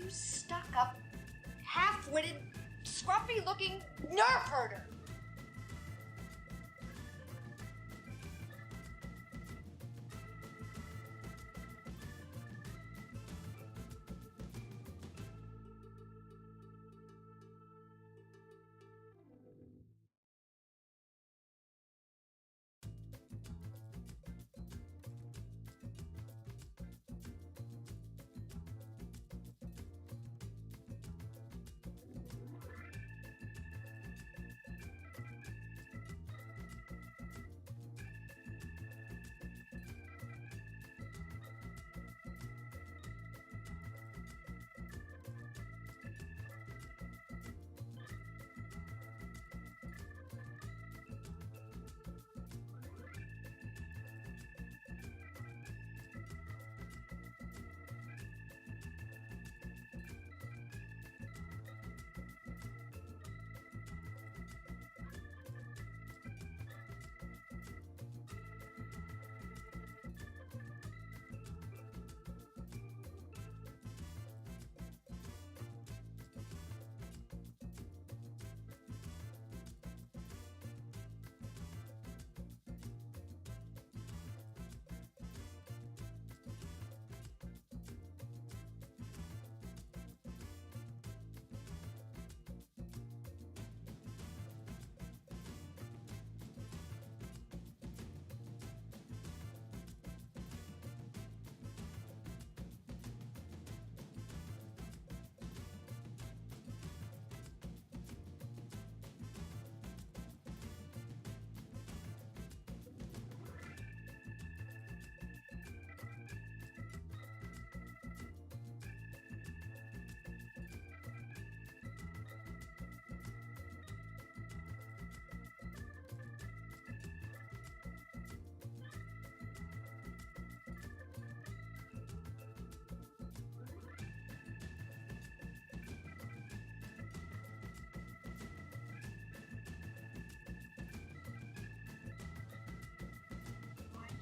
You stuck-up, half-witted, scruffy-looking nerf herder!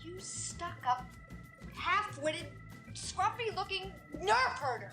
You stuck-up, half-witted, scruffy-looking nerf herder!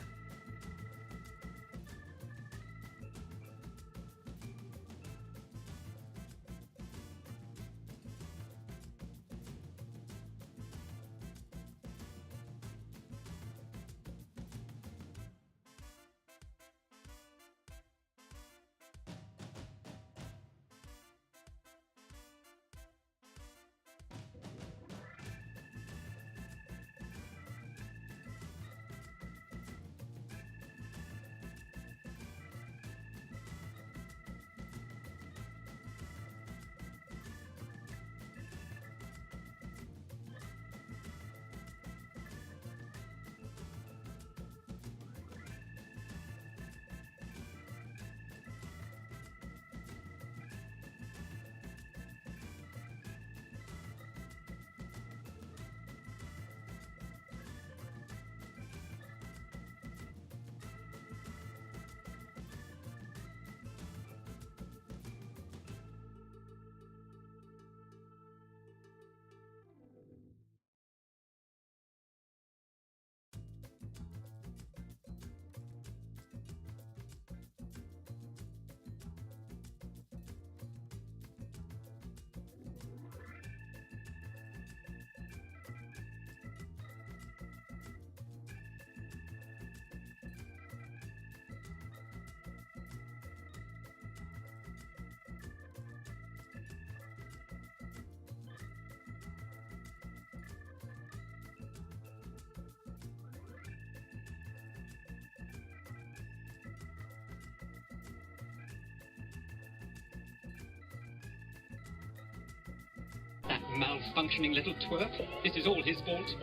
That malfunctioning little twerp. This is all his fault.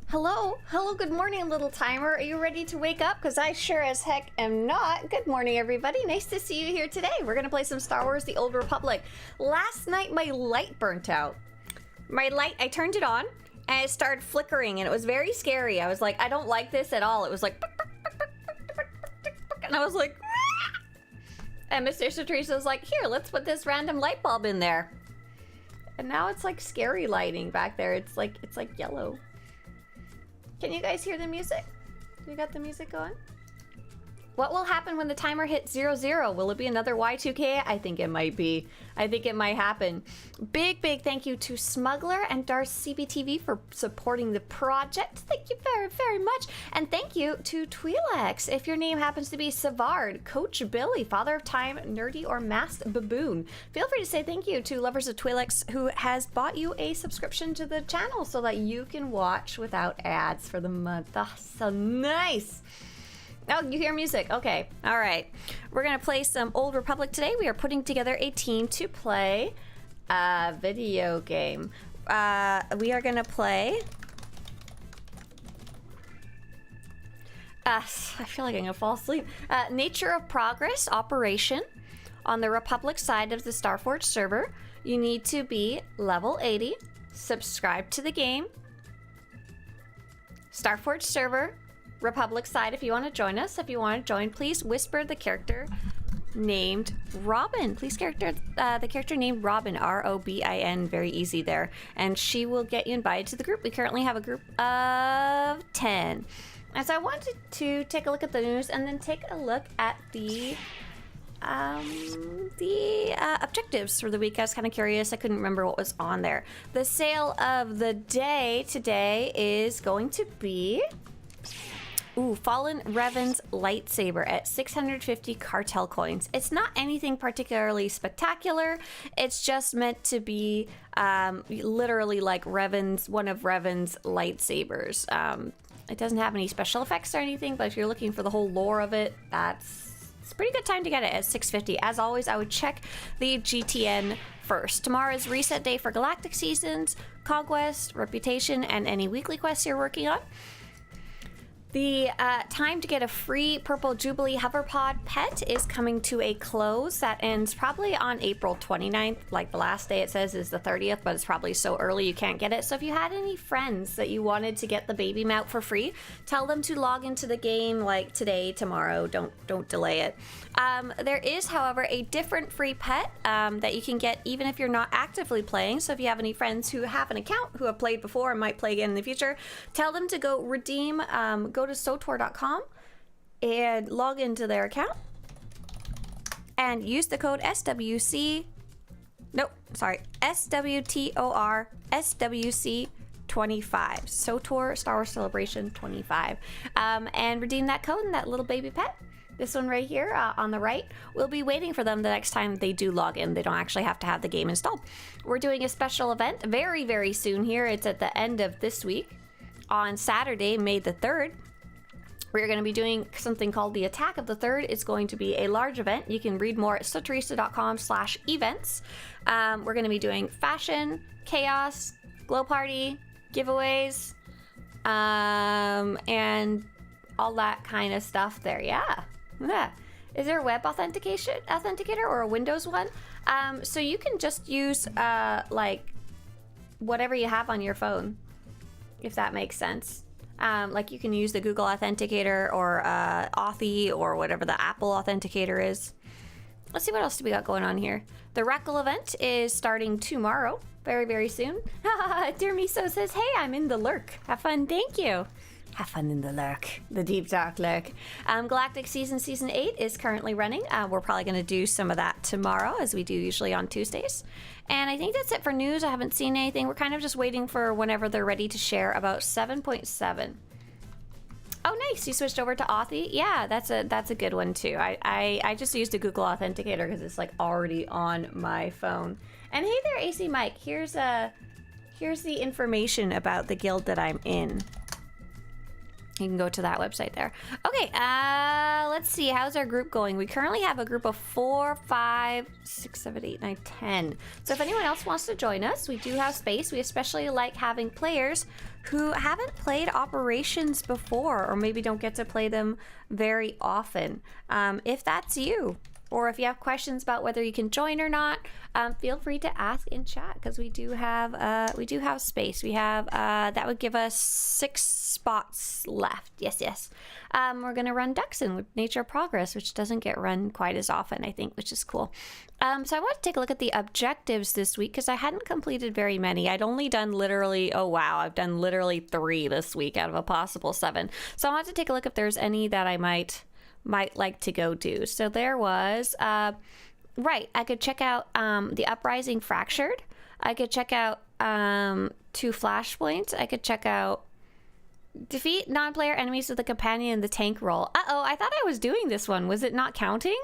Hello, good morning, little timer. Are you ready to wake up? Because I sure as heck am not. Good morning, everybody. Nice to see you here today. We're gonna play some Star Wars: The Old Republic. Last night, my light burnt out. My light, I turned it on, and it started flickering, and it was very scary. I was like, I don't like this at all. It was like, and I was like, and Mr. Swtorista was like, here, let's put this random light bulb in there. And now it's like scary lighting back there. It's like yellow. Can you guys hear the music? You got the music going? What will happen when the timer hits 00? Will it be another Y2K? I think it might be. I think it might happen. Big thank you to Smuggler and Darth CBTV for supporting the project. Thank you very much. And thank you to Twi'lex. If your name happens to be Savard, Coach Billy, Father of Time, Nerdy, or Masked Baboon, feel free to say thank you to Lovers of Twi'lex, who has bought you a subscription to the channel so that you can watch without ads for the month. That's so nice. Oh, you hear music. Okay. All right. We're going to play some Old Republic today. We are putting together a team to play a video game. We are going to play... I feel like I'm going to fall asleep. Nature of Progress Operation. On the Republic side of the Starforge server, you need to be level 80, subscribe to the game. Starforge server, Republic side, if you want to join us. If you want to join, please whisper the character named Robin. Please the character named Robin, R-O-B-I-N, very easy there. And she will get you invited to the group. We currently have a group of 10. And so I wanted to take a look at the news and then take a look at the objectives for the week. I was kind of curious. I couldn't remember what was on there. The sale of the day today is going to be... Ooh, Fallen Revan's lightsaber at 650 cartel coins. It's not anything particularly spectacular. It's just meant to be literally like one of Revan's lightsabers. It doesn't have any special effects or anything, but if you're looking for the whole lore of it, it's a pretty good time to get it at 650. As always, I would check the GTN first. Tomorrow is reset day for Galactic Seasons, Conquest, Reputation, and any weekly quests you're working on. The time to get a free Purple Jubilee Hoverpod pet is coming to a close. That ends probably on April 29th. Like the last day it says is the 30th, but it's probably so early you can't get it. So if you had any friends that you wanted to get the baby mount for free, tell them to log into the game like today, tomorrow. Don't delay it. There is, however, a different free pet that you can get even if you're not actively playing. So if you have any friends who have an account, who have played before and might play again in the future, tell them to go redeem, go to SWTOR.com and log into their account and use the code SWTOR SWTOR 25 SWTOR Star Wars Celebration 25 and redeem that code and that little baby pet. This one right here on the right, we'll be waiting for them the next time they do log in. They don't actually have to have the game installed. We're doing a special event very soon here. It's at the end of this week on Saturday, May the 3rd. We're going to be doing something called the Attack of the Third. It's going to be a large event. You can read more at Swtorista.com/events. We're going to be doing fashion, chaos, glow party, giveaways, and all that kind of stuff there. Yeah. Is there a web authenticator or a Windows one? So you can just use like whatever you have on your phone, if that makes sense. Like you can use the Google Authenticator or Authy or whatever the Apple Authenticator is. Let's see what else do we got going on here. The Reckle event is starting tomorrow, very soon. Dear Miso says, hey, I'm in the lurk. Have fun. Thank you. Have fun in the lurk, the deep dark lurk. Galactic Season 8 is currently running. We're probably going to do some of that tomorrow, as we do usually on Tuesdays. And I think that's it for news. I haven't seen anything. We're kind of just waiting for whenever they're ready to share about 7.7. Oh, nice. You switched over to Authy? Yeah, that's a good one, too. I just used a Google Authenticator because it's, like, already on my phone. And hey there, AC Mike. Here's the information about the guild that I'm in. You can go to that website there. Okay, let's see. How's our group going? We currently have a group of 4, 5, 6, 7, 8, 9, 10. So if anyone else wants to join us, we do have space. We especially like having players who haven't played Operations before, or maybe don't get to play them very often. If that's you, or if you have questions about whether you can join or not, feel free to ask in chat, because we do have space. We have that would give us 6 spots left. Yes. We're gonna run Dxun with Nature of Progress, which doesn't get run quite as often, I think, which is cool. So I want to take a look at the objectives this week, because I hadn't completed very many. I'd only done literally, I've done literally 3 this week out of a possible 7. So I want to take a look if there's any that I might like to go do. So there was right, I could check out the Uprising Fractured. I could check out 2 flashpoints. I could check out defeat non-player enemies with the companion in the tank role. I thought I was doing this one. Was it not counting?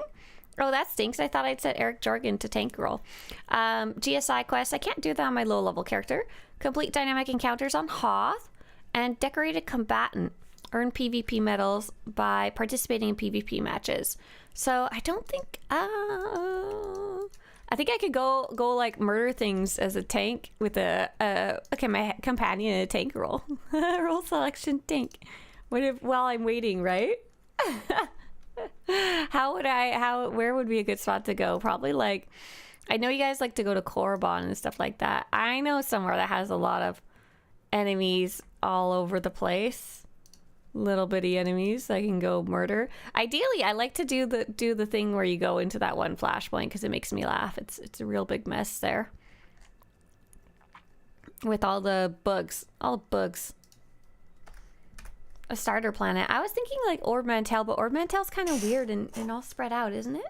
Oh, that stinks. I thought I'd set Eric Jorgen to tank role. GSI quest. I can't do that on my low level character. Complete dynamic encounters on Hoth. And decorated combatant. Earn PvP medals by participating in PvP matches. So I don't think I think I could go like murder things as a tank with a my companion in a tank role. Role selection tank. While I'm waiting, right? Where would be a good spot to go? Probably like, I know you guys like to go to Korriban and stuff like that. I know somewhere that has a lot of enemies all over the place. Little bitty enemies I can go murder. Ideally, I like to do the thing where you go into that one flashpoint, because it makes me laugh. It's a real big mess there with all the bugs. A starter planet. I was thinking like Ord Mantell, but Ord Mantell's kind of weird and all spread out, isn't it?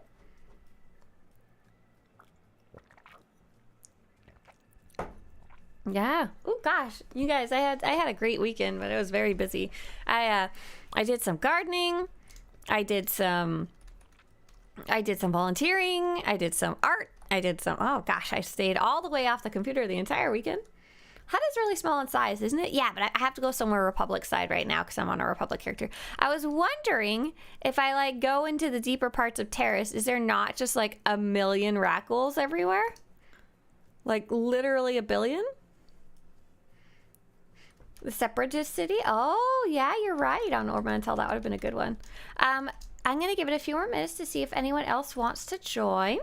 Yeah. Oh gosh, you guys, I had a great weekend, but it was very busy. I did some gardening. I did some volunteering. I did some art. I stayed all the way off the computer the entire weekend. Hada's really small in size, isn't it? Yeah, but I have to go somewhere Republic side right now because I'm on a Republic character. I was wondering if I like go into the deeper parts of Terrace, is there not just like a million Rackles everywhere? Like literally a billion? The Separatist City? Oh, yeah, you're right on Ord Mantell. That would have been a good one. I'm going to give it a few more minutes to see if anyone else wants to join.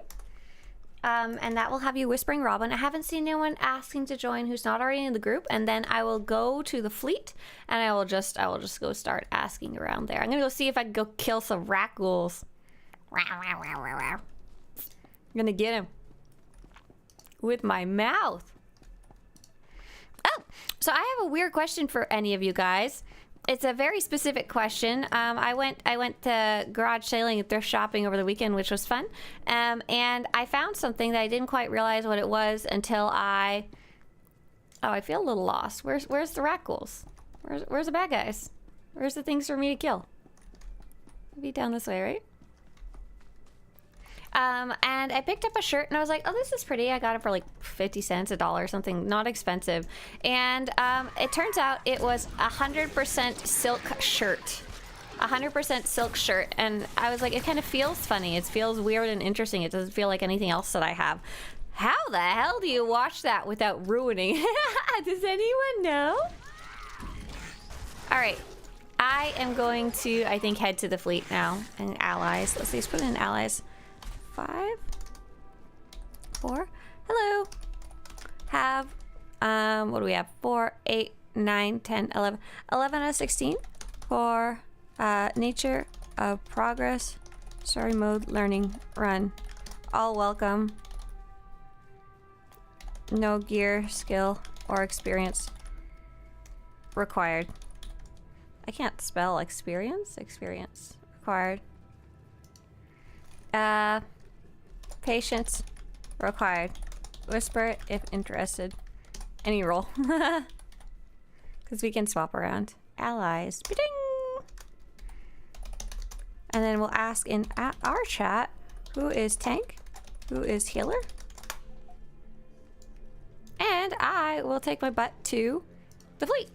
And that will have you Whispering Robin. I haven't seen anyone asking to join who's not already in the group. And then I will go to the fleet and I will just go start asking around there. I'm going to go see if I can go kill some Rackles. I'm going to get him with my mouth. Oh, so I have a weird question for any of you guys. It's a very specific question. I went to garage sailing and thrift shopping over the weekend, which was fun. And I found something that I didn't quite realize what it was until I feel a little lost. Where's the Rackles? Where's the bad guys? Where's the things for me to kill? Maybe down this way, right? And I picked up a shirt and I was like, oh, this is pretty. I got it for like 50 cents, $1, something, not expensive. And it turns out it was 100% silk shirt. 100% silk shirt. And I was like, it kind of feels funny. It feels weird and interesting. It doesn't feel like anything else that I have. How the hell do you wash that without ruining? Does anyone know? All right. I am going to, I think, head to the fleet now. And allies. Let's see, let's put in allies. 5, 4. Hello. Have what do we have? 4, 8, 9, 10, 11. 11 out of 16 for Nature of Progress, Story Mode, Learning, Run. All welcome. No gear, skill, or experience required. I can't spell experience. Experience required. Patience required. Whisper if interested. Any role. Because we can swap around. Allies. Ba-ding! And then we'll ask in our chat, who is tank? Who is healer? And I will take my butt to the fleet.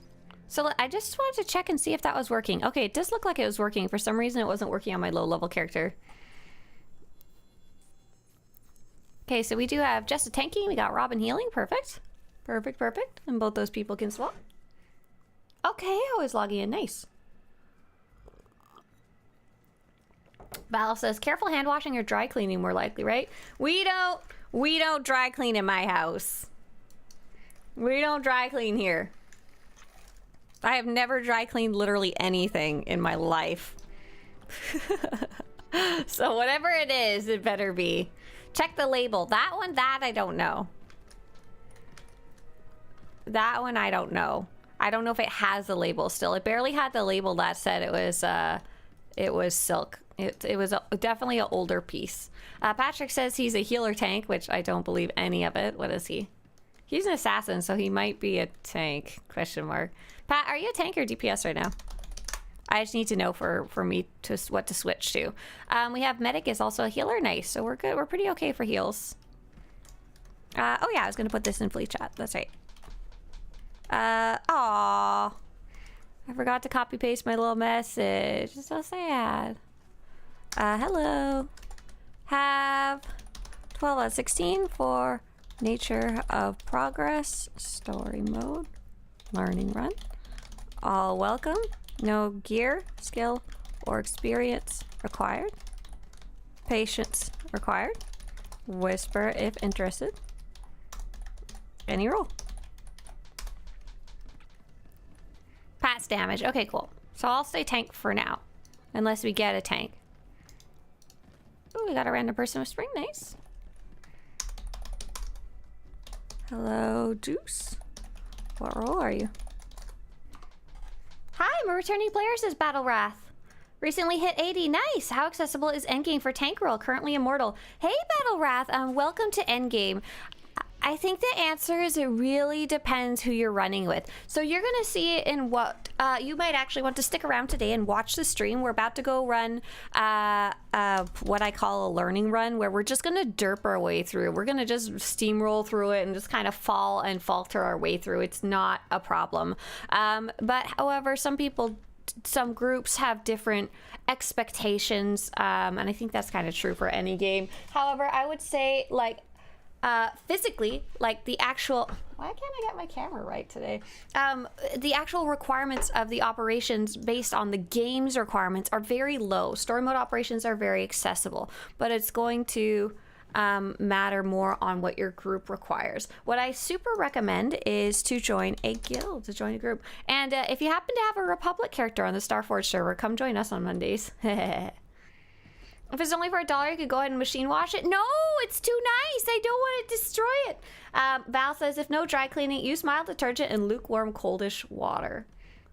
So I just wanted to check and see if that was working. Okay, it does look like it was working. For some reason, it wasn't working on my low-level character. Okay, so we do have Jessa tanking. We got Robin healing. Perfect. Perfect, perfect. And both those people can swap. Okay, always logging in. Nice. Val says, careful hand washing or dry cleaning more likely, right? We don't dry clean in my house. We don't dry clean here. I have never dry cleaned literally anything in my life. So whatever it is, it better be. Check the label. That one, that I don't know. That one I don't know. I don't know if it has the label still. It barely had the label that said it was silk. It was definitely an older piece. Patrick says he's a healer tank, which I don't believe any of it. What is he? He's an assassin, so he might be a tank, question mark. Pat, are you a tank or DPS right now? I just need to know for me to what to switch to. We have medic is also a healer. Nice, so we're good. We're pretty okay for heals. Oh yeah, I was gonna put this in fleet chat. That's right. Aw. I forgot to copy paste my little message. It's so sad. Hello. Have 12 out of 16 for Nature of Progress, Story Mode, Learning Run. All welcome. No gear, skill, or experience required. Patience required. Whisper if interested. Any roll. Pat's damage. Okay, cool. So I'll stay tank for now. Unless we get a tank. Oh, we got a random person with spring. Nice. Hello, Juice. What role are you? Hi, I'm a returning player, says Battle Wrath. Recently hit 80. Nice. How accessible is Endgame for tank role? Currently immortal. Hey, Battle Wrath. Welcome to Endgame. I think the answer is it really depends who you're running with. So you're going to see it in what you might actually want to stick around today and watch the stream. We're about to go run what I call a learning run, where we're just going to derp our way through. We're going to just steamroll through it and just kind of fall and falter our way through. It's not a problem. But however, some groups have different expectations, and I think that's kind of true for any game. However, I would say, like, physically, like the actual, why can't I get my camera right today? The actual requirements of the operations based on the game's requirements are very low. Story mode operations are very accessible, but it's going to matter more on what your group requires. What I super recommend is to join a guild, to join a group. And if you happen to have a Republic character on the Starforge server, come join us on Mondays. If it's only for $1, you could go ahead and machine wash it. No, it's too nice. I don't want to destroy it. Val says, if no dry cleaning, use mild detergent and lukewarm, coldish water.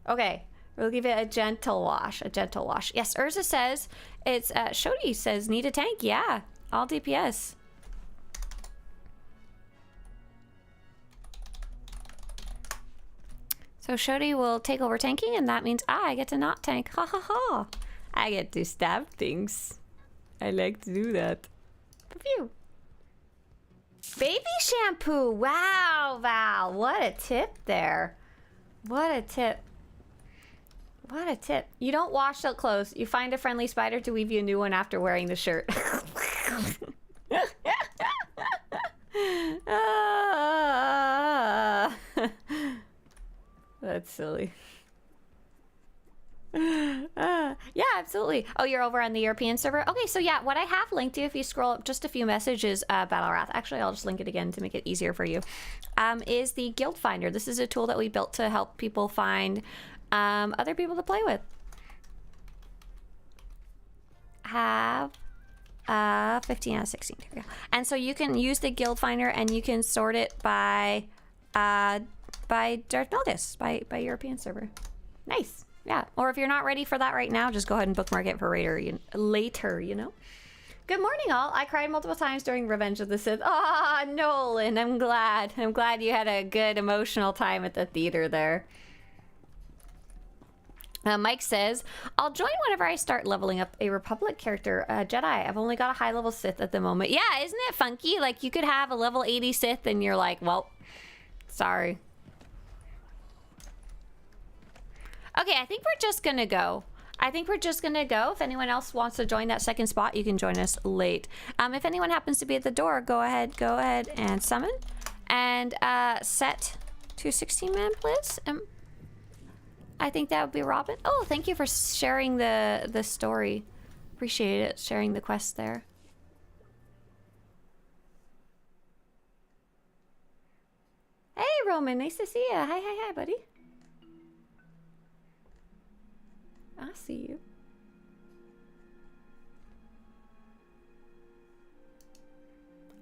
Okay, we'll give it a gentle wash. A gentle wash. Yes, Urza says, it's, Shodi says, need a tank. Yeah, all DPS. So Shodi will take over tanking, and that means I get to not tank. Ha ha ha. I get to stab things. I like to do that. Phew. Baby shampoo. Wow, Val. What a tip there. What a tip. What a tip. You don't wash silk clothes. You find a friendly spider to weave you a new one after wearing the shirt. That's silly. Yeah, absolutely. Oh, you're over on the European server? Okay, so yeah, what I have linked to, if you scroll up just a few messages, Battle Wrath, actually I'll just link it again to make it easier for you, is the Guild Finder. This is a tool that we built to help people find other people to play with. Have 15 out of 16. There we go. And so you can use the Guild Finder and you can sort it by Darth Naldis, by European server. Nice. Yeah, or if you're not ready for that right now, just go ahead and bookmark it for later, you know? Good morning, all. I cried multiple times during Revenge of the Sith. Ah, Nolan, I'm glad. I'm glad you had a good emotional time at the theater there. Mike says, I'll join whenever I start leveling up a Republic character, Jedi. I've only got a high-level Sith at the moment. Yeah, isn't it funky? Like, you could have a level 80 Sith and you're like, well, sorry. Okay, I think we're just gonna go. If anyone else wants to join that second spot, you can join us late. If anyone happens to be at the door, go ahead and summon. And set to 16-man, please. I think that would be Robin. Oh, thank you for sharing the story. Appreciate it, sharing the quest there. Hey, Roman, nice to see you. Hi, buddy. I see you.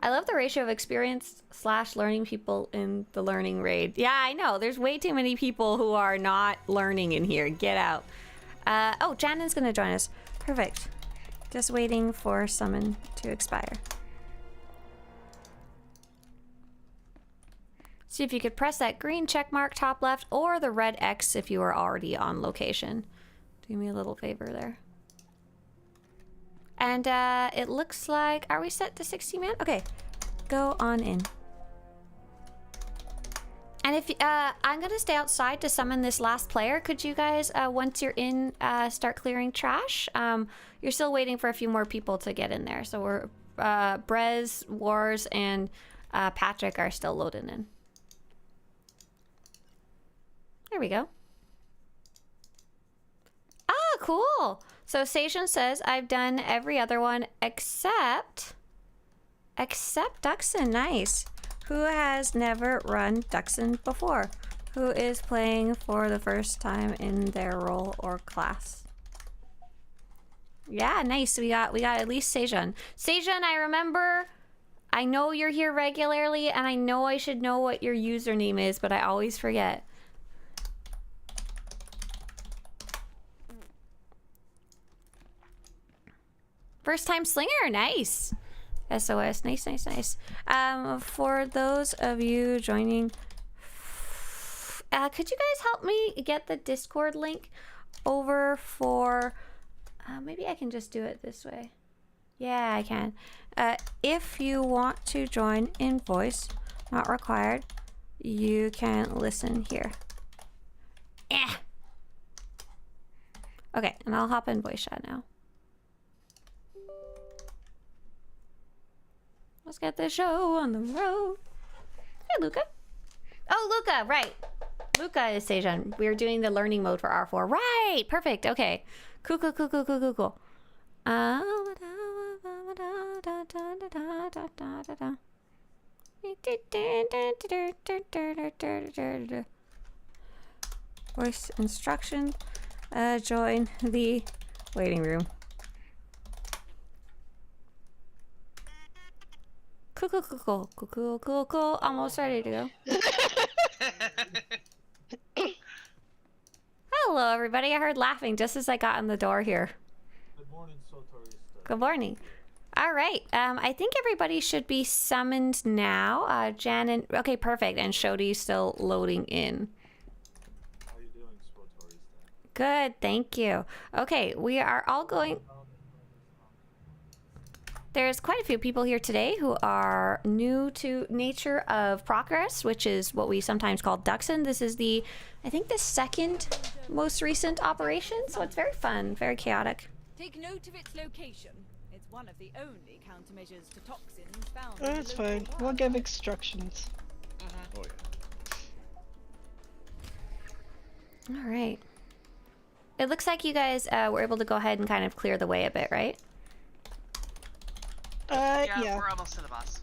I love the ratio of experienced / learning people in the learning raid. Yeah, I know. There's way too many people who are not learning in here. Get out. Oh, Janen's gonna join us. Perfect. Just waiting for summon to expire. See if you could press that green check mark top left or the red X if you are already on location. Do me a little favor there. And it looks like, are we set to 60 man? Okay, go on in. And if I'm gonna stay outside to summon this last player. Could you guys, once you're in, start clearing trash? You're still waiting for a few more people to get in there. So we're, Brez, Wars, and Patrick are still loading in. There we go. Ah, cool. So Sejan says, I've done every other one except Dxun. Nice. Who has never run Dxun before? Who is playing for the first time in their role or class? Yeah, nice. We got at least Sejan. Sejan, I remember, I know you're here regularly, and I know I should know what your username is, but I always forget. First time slinger, nice. SOS, nice. For those of you joining, could you guys help me get the Discord link over for, maybe I can just do it this way. Yeah, I can. If you want to join in voice, not required, you can listen here. Yeah. Okay, and I'll hop in voice chat now. Let's get the show on the road. Hey, Luca. Oh, Luca, right. Luca is Sejan. We're doing the learning mode for R4. Right, perfect. Okay. Cool. Voice instruction. Join the waiting room. Cool. Almost ready to go. Hello, everybody. I heard laughing just as I got in the door here. Good morning, Swtorista. Good morning. All right. I think everybody should be summoned now. Jan and... Okay, perfect. And Shodi's still loading in. How are you doing, Swtorista? Good, thank you. Okay, we are all going... There's quite a few people here today who are new to Nature of Progress, which is what we sometimes call Dxun. This is the, I think, the second most recent operation, so it's very fun, very chaotic. Take note of its location. It's one of the only countermeasures to toxins found. That's fine. We'll give instructions. Oh, yeah. All right. It looks like you guys were able to go ahead and kind of clear the way a bit, right? Yeah. We're almost to the boss.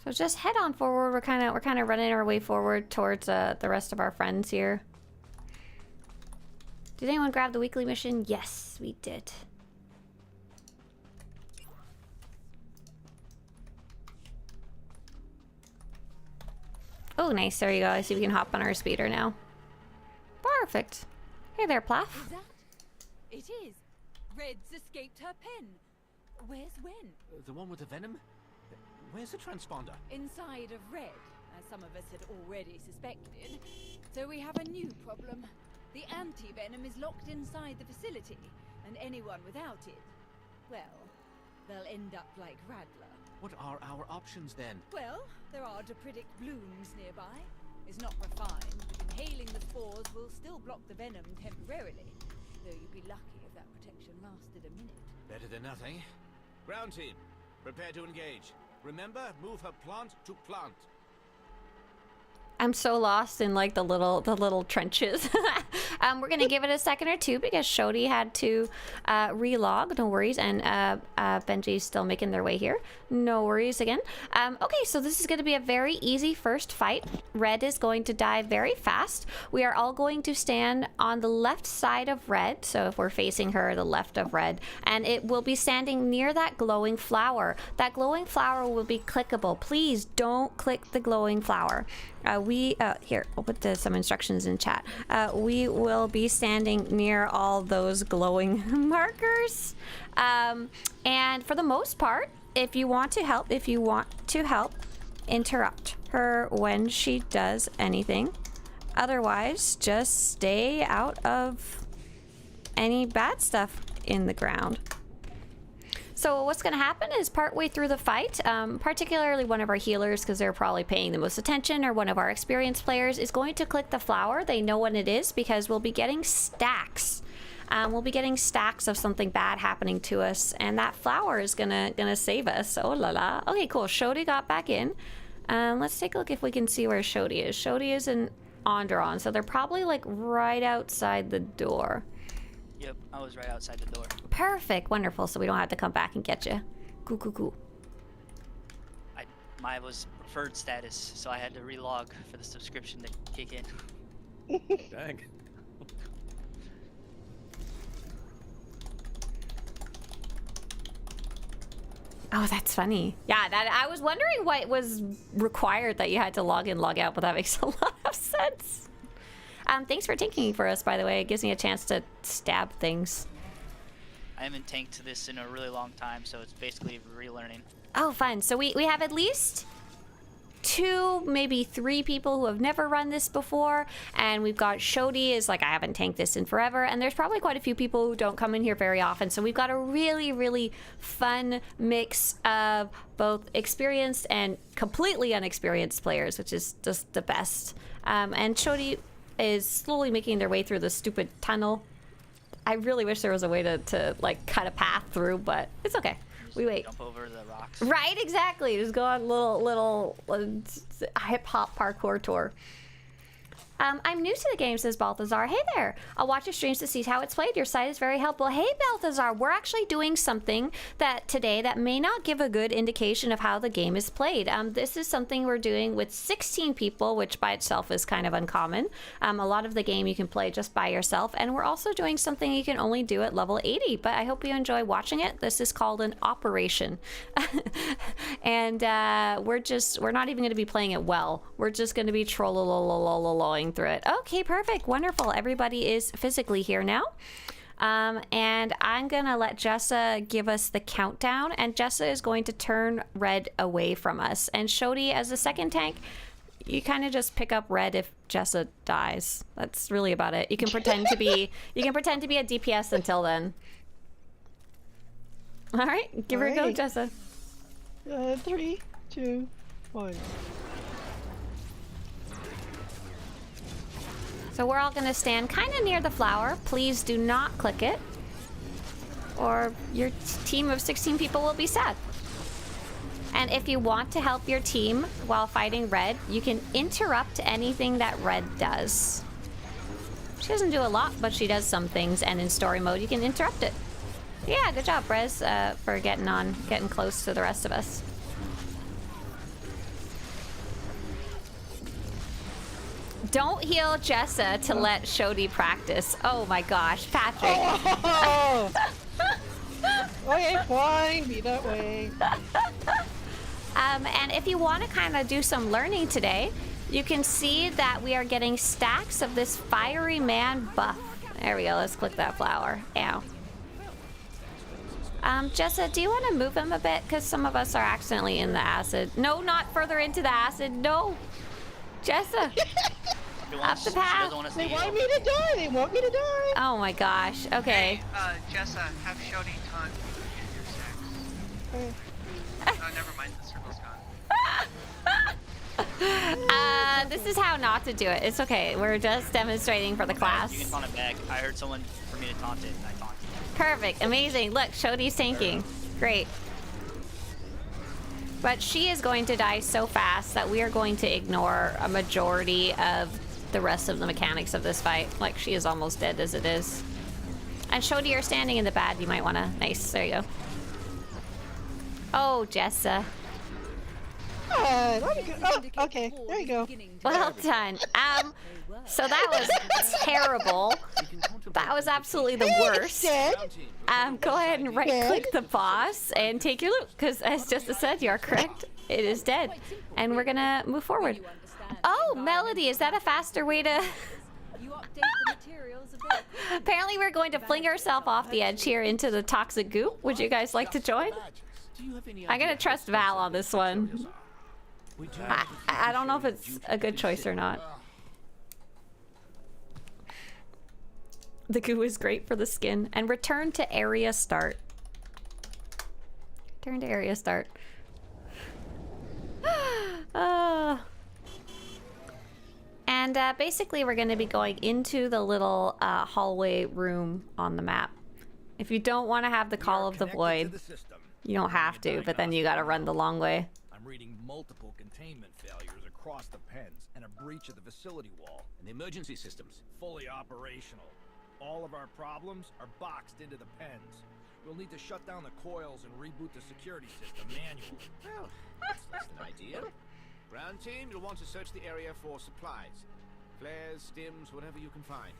So just head on forward. We're kind of running our way forward towards the rest of our friends here. Did anyone grab the weekly mission? Yes, we did. Oh, nice. There you go. I see we can hop on our speeder now. Perfect. Hey there, Plath. Is that? It is. Red's escaped her pen. Where's Wen? The one with the venom? Where's the transponder? Inside of Red, as some of us had already suspected. So we have a new problem. The anti-venom is locked inside the facility, and anyone without it, well, they'll end up like Radler. What are our options then? Well, there are Depritic blooms nearby. It's not refined, but inhaling the spores will still block the venom temporarily. Though you'd be lucky if that protection lasted a minute. Better than nothing. Ground team, prepare to engage. Remember, move her plant to plant. I'm so lost in like the little trenches. We're gonna give it a second or two because Shodi had to relog. No worries, and Benji's still making their way here. No worries again. Okay, so this is gonna be a very easy first fight. Red is going to die very fast. We are all going to stand on the left side of Red. So if we're facing her, the left of Red, and it will be standing near that glowing flower. That glowing flower will be clickable. Please don't click the glowing flower. Here, I'll put some instructions in chat. We will be standing near all those glowing markers. And for the most part, if you want to help, interrupt her when she does anything. Otherwise, just stay out of any bad stuff in the ground. So what's going to happen is partway through the fight, particularly one of our healers, because they're probably paying the most attention, or one of our experienced players is going to click the flower. They know what it is because we'll be getting stacks. We'll be getting stacks of something bad happening to us, and that flower is gonna save us. Oh la la. Okay, cool. Shodi got back in. Let's take a look if we can see where Shodi is. Shodi is in Onderon, so they're probably like right outside the door. Yep, I was right outside the door. Perfect, wonderful. So we don't have to come back and get you. Cool. My was preferred status, so I had to relog for the subscription to kick in. Dang. Oh, that's funny. Yeah, that I was wondering why it was required that you had to log in, log out, but that makes a lot of sense. Thanks for tanking for us, by the way. It gives me a chance to stab things. I haven't tanked this in a really long time, so it's basically relearning. Oh, fun. So we have at least 2, maybe 3 people who have never run this before, and we've got Shodi is like, I haven't tanked this in forever, and there's probably quite a few people who don't come in here very often, so we've got a really fun mix of both experienced and completely unexperienced players, which is just the best. And Shodi is slowly making their way through the stupid tunnel. I really wish there was a way to like cut a path through, but it's okay. We wait. Jump over the rocks. Right, exactly. Just go on little hip hop parkour tour. I'm new to the game, says Balthazar. Hey there. I'll watch your streams to see how it's played. Your site is very helpful. Hey, Balthazar. We're actually doing something today that may not give a good indication of how the game is played. This is something we're doing with 16 people, which by itself is kind of uncommon. A lot of the game you can play just by yourself. And we're also doing something you can only do at level 80. But I hope you enjoy watching it. This is called an operation. And we're not even going to be playing it well. We're just going to be trollololololololling through it. Okay, perfect, wonderful. Everybody is physically here now, and I'm gonna let Jessa give us the countdown, and Jessa is going to turn Red away from us, and Shodi as the second tank, you kind of just pick up Red if Jessa dies. That's really about it. You can pretend to be a DPS until then. All right, give her a go, Jessa. 3, 2, 1. So we're all gonna stand kind of near the flower. Please do not click it, or your team of 16 people will be sad. And if you want to help your team while fighting Red, you can interrupt anything that Red does. She doesn't do a lot, but she does some things, and in story mode, you can interrupt it. Yeah, good job, Brez, for getting close to the rest of us. Don't heal Jessa to let Shodi practice. Oh my gosh, Patrick. Oh! Okay, fine, be that way. And if you want to kind of do some learning today, you can see that we are getting stacks of this fiery man buff. There we go, let's click that flower. Ow. Jessa, do you want to move him a bit? Because some of us are accidentally in the acid. No, not further into the acid. No. Jessa. Up the path. They want me to die. They want me to die. Oh my gosh. Okay. Hey, Jessa, have Shodi taunt you your sex. Okay. Oh, never mind. The circle's gone. This is how not to do it. It's okay. We're just demonstrating for the class. You can taunt it back. I heard someone for me to taunt it, and I taunted it. Perfect. Amazing. Look, Shodi's tanking. Great. But she is going to die so fast that we are going to ignore a majority of the rest of the mechanics of this fight. Like, she is almost dead as it is. And Shodi, you're standing in the bad. You might want to... Nice. There you go. Oh, Jessa. Let me go. Oh, okay. There you go. Well done. So that was terrible. That was absolutely the worst. Go ahead and right-click the boss and take your loot, because as Jessa said, you are correct. It is dead. And we're gonna move forward. Oh, Melody, is that a faster way to... Apparently we're going to fling ourselves off the edge here into the toxic goop. Would you guys like to join? I'm gonna trust Val on this one. I don't know if it's a good choice or not. The goo is great for the skin. And return to area start. Return to area start. And basically we're going to be going into the little hallway room on the map. If you don't want to have the Call of the Void, you don't have to, but then you got to run the long way. I'm reading multiple containment failures across the pens and a breach of the facility wall. And the emergency systems fully operational. All of our problems are boxed into the pens. We'll need to shut down the coils and reboot the security system manually. Well, that's an idea. Ground team, you'll want to search the area for supplies. Flares, stims, whatever you can find.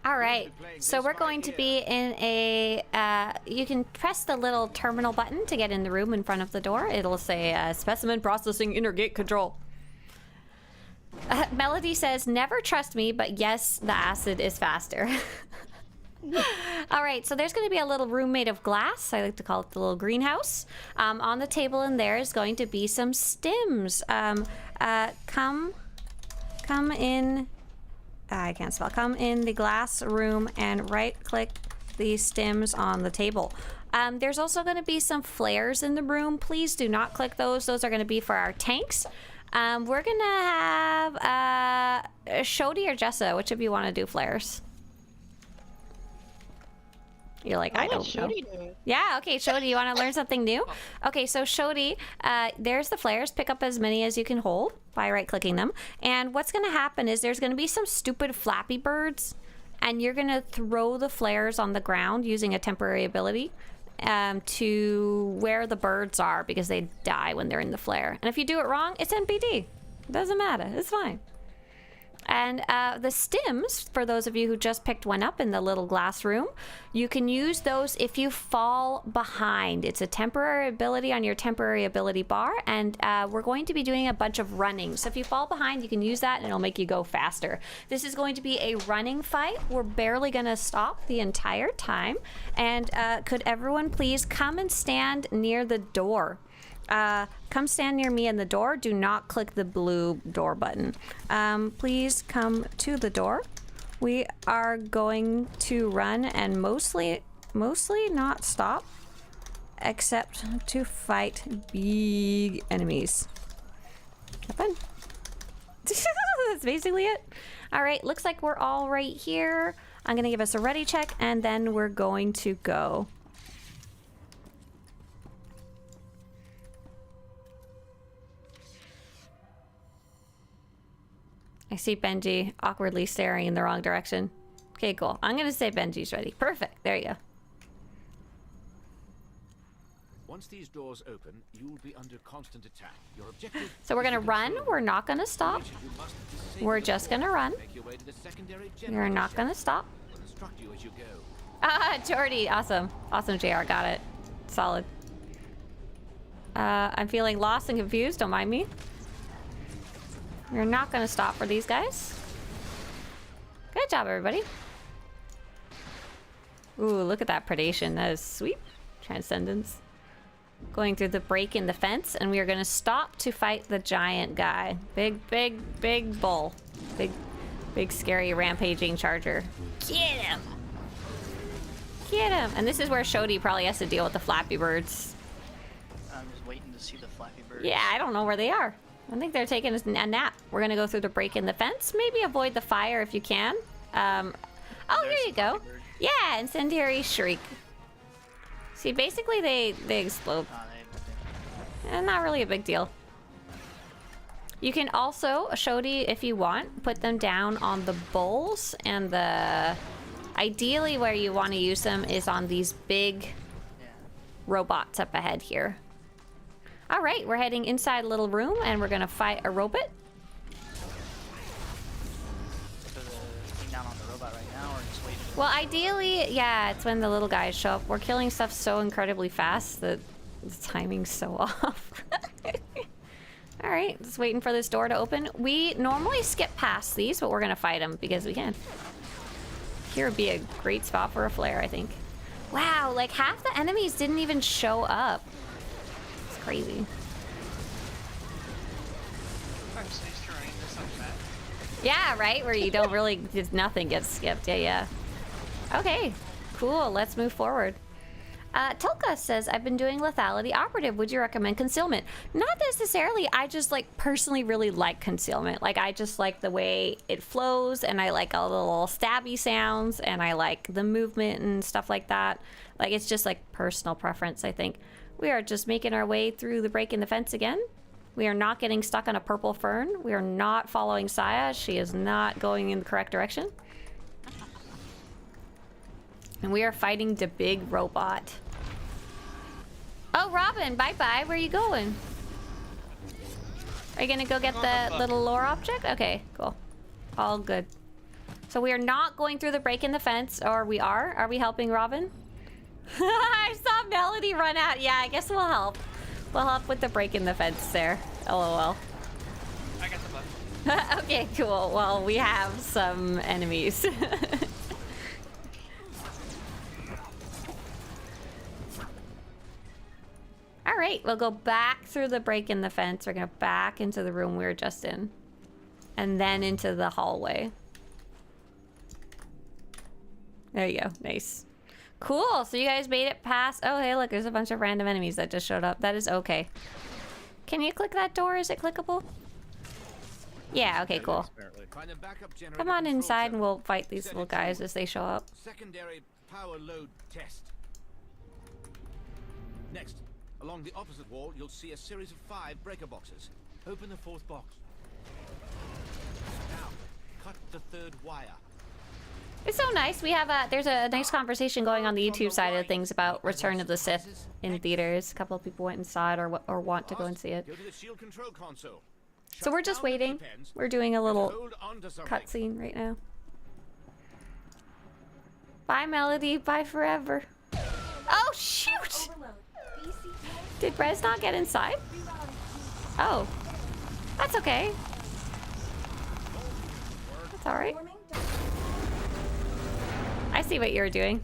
All right, so we're going to be in a, you can press the little terminal button to get in the room in front of the door. It'll say specimen processing inner gate control. Melody says, never trust me, but yes, the acid is faster. All right, so there's going to be a little room made of glass. I like to call it the little greenhouse. On the table in there is going to be some stims. Come in. I can't spell. Come in the glass room and right-click the stims on the table. There's also going to be some flares in the room. Please do not click those. Those are going to be for our tanks. We're going to have Shodi or Jessa. Which of you want to do flares? You're like, I don't know. Yeah, okay, Shodi, you want to learn something new? Okay, so Shodi, there's the flares. Pick up as many as you can hold by right-clicking them. And what's going to happen is there's going to be some stupid Flappy Birds, and you're going to throw the flares on the ground using a temporary ability to where the birds are, because they die when they're in the flare. And if you do it wrong, it's NPD. It doesn't matter. It's fine. And the stims, for those of you who just picked one up in the little glass room, you can use those if you fall behind. It's a temporary ability on your temporary ability bar, and we're going to be doing a bunch of running. So if you fall behind, you can use that and it'll make you go faster. This is going to be a running fight. We're barely going to stop the entire time. And could everyone please come and stand near the door? Come stand near me in the door. Do not click the blue door button. Please come to the door. We are going to run and mostly not stop, except to fight big enemies. Have fun. That's basically it. All right, looks like we're all right here. I'm gonna give us a ready check, and then we're going to go. I see Benji awkwardly staring in the wrong direction. Okay, cool. I'm gonna say Benji's ready. Perfect. There you go. Once these doors open, you will be under constant attack. Your objective. So we're gonna run. We're not gonna stop. We're just gonna run. We're not gonna stop. Ah, Jordy. Awesome. Awesome, JR. Got it. Solid. I'm feeling lost and confused. Don't mind me. We're not gonna stop for these guys. Good job, everybody. Ooh, look at that predation. That is sweet. Transcendence. Going through the break in the fence, and we are gonna stop to fight the giant guy. Big bull. Big scary rampaging charger. Get him! Get him! And this is where Shodi probably has to deal with the Flappy Birds. see the Flappy Birds. Yeah, I don't know where they are. I think they're taking a nap. We're gonna go through the break in the fence. Maybe avoid the fire if you can. Oh, there you go. Yeah, incendiary shriek. See, basically they explode. Not really a big deal. You can also, Shodi, if you want, put them down on the bowls, and the ideally where you want to use them is on these big robots up ahead here. All right, we're heading inside a little room, and we're gonna fight a robot. So the thing down on the robot right now, or just waiting? Well, ideally, yeah, it's when the little guys show up. We're killing stuff so incredibly fast that the timing's so off. All right, just waiting for this door to open. We normally skip past these, but we're gonna fight them because we can. Here would be a great spot for a flare, I think. Wow, like half the enemies didn't even show up. It's crazy. I'm so used to running this on that. Yeah, right, where you don't really, just nothing gets skipped. Yeah. Okay, cool, let's move forward. Tulka says, I've been doing lethality operative. Would you recommend concealment? Not necessarily. I just like personally really like concealment. Like I just like the way it flows, and I like all the little stabby sounds, and I like the movement and stuff like that. Like it's just like personal preference, I think. We are just making our way through the break in the fence again. We are not getting stuck on a purple fern. We are not following Saya. She is not going in the correct direction. And we are fighting the big robot. Oh, Robin, bye-bye. Where are you going? Are you gonna go get the little lore object? Okay, cool. All good. So we are not going through the break in the fence, or we are? Are we helping Robin? I saw Melody run out. Yeah, I guess we'll help. We'll help with the break in the fence there. LOL. I got the button. Okay, cool. Well, we have some enemies. All right, we'll go back through the break in the fence. We're gonna back into the room we were just in, and then into the hallway. There you go, nice. Cool, so you guys made it past. Oh, hey, look, there's a bunch of random enemies that just showed up. That is okay. Can you click that door? Is it clickable? Yeah, okay, cool. Come on inside and we'll fight these little guys as they show up. Secondary power load test. Next, along the opposite wall, you'll see a series of 5 breaker boxes. Open the 4th box. Now, cut the 3rd wire. It's so nice. We have there's a nice conversation going on the YouTube side of things about Return of the Sith in theaters. A couple of people went inside or want to go and see it. So we're just waiting. We're doing a little cutscene right now. Bye, Melody. Bye forever. Oh, shoot! Did Rez not get inside? Oh. That's okay. That's alright. I see what you're doing.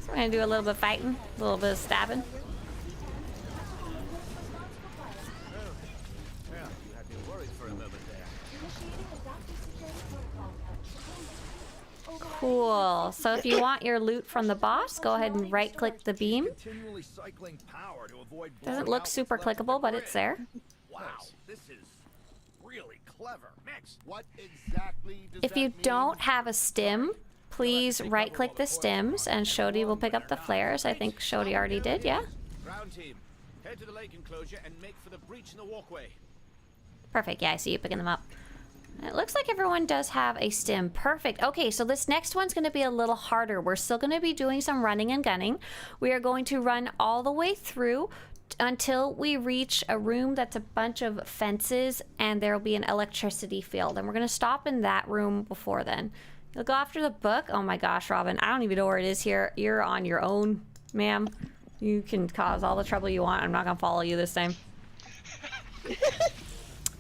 So we're gonna do a little bit of fighting, a little bit of stabbing. Cool. So if you want your loot from the boss, go ahead and right-click the beam. Doesn't look super clickable, but it's there. Wow, this is really clever. Next, what exactly does If you don't have a stim, please right-click the stims, and Shodi will pick up the flares. I think Shodi already did, yeah? Ground team, head to the lake enclosure and make for the breach in the walkway. Perfect, yeah, I see you picking them up. It looks like everyone does have a stim. Perfect. Okay, so this next one's going to be a little harder. We're still going to be doing some running and gunning. We are going to run all the way through until we reach a room that's a bunch of fences, and there will be an electricity field. And we're going to stop in that room before then. You'll go after the book. Oh my gosh, Robin, I don't even know where it is here. You're on your own, ma'am. You can cause all the trouble you want. I'm not going to follow you this time.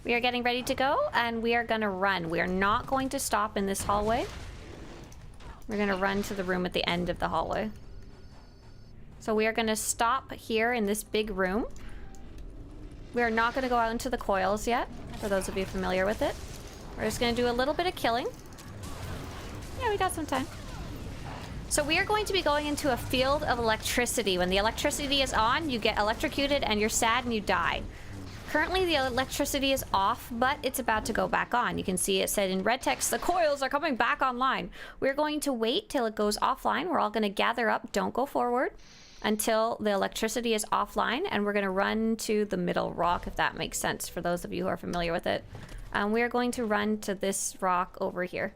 We are getting ready to go, and we are gonna run. We are not going to stop in this hallway. We're gonna run to the room at the end of the hallway. So we are gonna stop here in this big room. We are not gonna go out into the coils yet, for those of you familiar with it. We're just gonna do a little bit of killing. Yeah, we got some time. So we are going to be going into a field of electricity. When the electricity is on, you get electrocuted and you're sad and you die. Currently, the electricity is off, but it's about to go back on. You can see it said in red text, the coils are coming back online. We're going to wait till it goes offline. We're all going to gather up, don't go forward, until the electricity is offline, and we're going to run to the middle rock, if that makes sense for those of you who are familiar with it. We are going to run to this rock over here.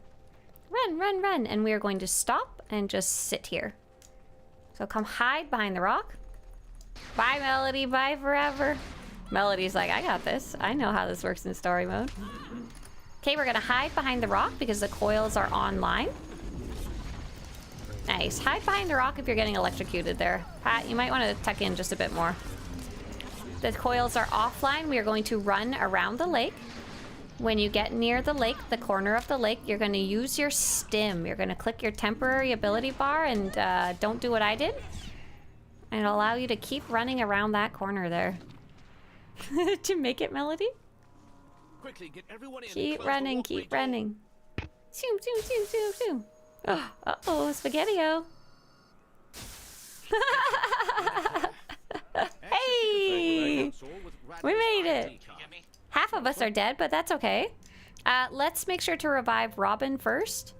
Run, run, run, and we are going to stop and just sit here. So come hide behind the rock. Bye, Melody, bye forever. Melody's like, I got this. I know how this works in story mode. Okay, we're gonna hide behind the rock because the coils are online. Nice. Hide behind the rock if you're getting electrocuted there. Pat, you might want to tuck in just a bit more. The coils are offline. We are going to run around the lake. When you get near the lake, the corner of the lake, you're going to use your stim. You're going to click your temporary ability bar and don't do what I did. And it'll allow you to keep running around that corner there. To make it, Melody? Quickly, get everyone in. Keep running, keep running. Zoom, zoom, zoom, zoom, zoom. Oh, uh-oh, Spaghetti-O. Hey! We made it. Half of us are dead, but that's okay. Let's make sure to revive Robin first.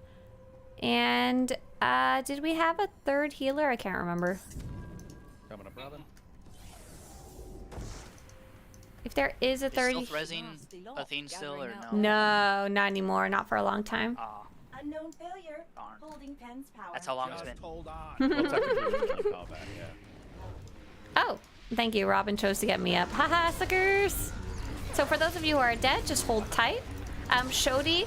And, did we have a third healer? I can't remember. Coming up, Robin. If there is a third... Is stealth resin a thing still, or no? No, not anymore. Not for a long time. Aw, Unknown failure. darn. Holding pen's power. That's how long it's been. Just hold on. Well, technically, we can call back, yeah. Oh, thank you. Robin chose to get me up. Haha, suckers! So for those of you who are dead, just hold tight. Shodi,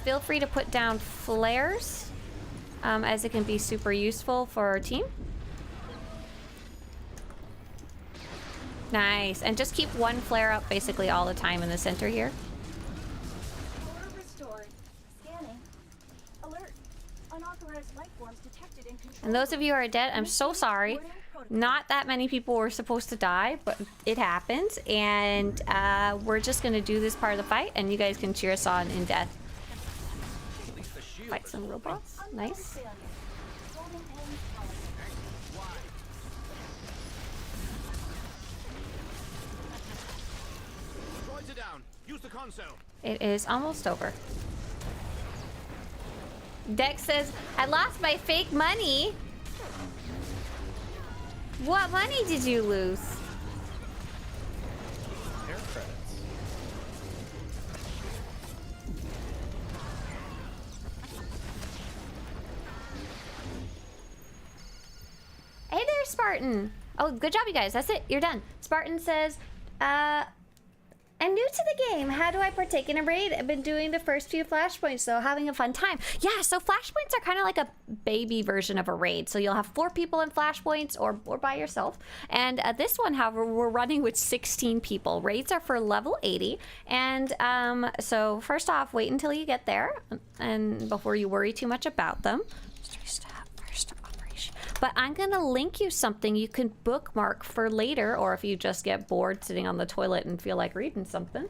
feel free to put down flares, as it can be super useful for our team. Nice, and just keep one flare up basically all the time in the center here. Order restored. Scanning. Alert. Unauthorized life forms detected in control. And those of you who are dead, I'm so sorry. Not that many people were supposed to die, but it happens. And we're just going to do this part of the fight, and you guys can cheer us on in death. Fight some robots. Nice. Holding pen's power. Droids are down. Use the console. It is almost over. Dex says, I lost my fake money. What money did you lose? Air credits. Hey there, Spartan. Oh, good job, you guys. That's it. You're done. Spartan says, I'm new to the game. How do I partake in a raid? I've been doing the first few flashpoints, though, having a fun time. Yeah, so flashpoints are kind of like a baby version of a raid. So you'll have 4 people in flashpoints or by yourself. And this one, however, we're running with 16 people. Raids are for level 80. And so first off, wait until you get there and before you worry too much about them. But I'm gonna link you something you can bookmark for later, or if you just get bored sitting on the toilet and feel like reading something.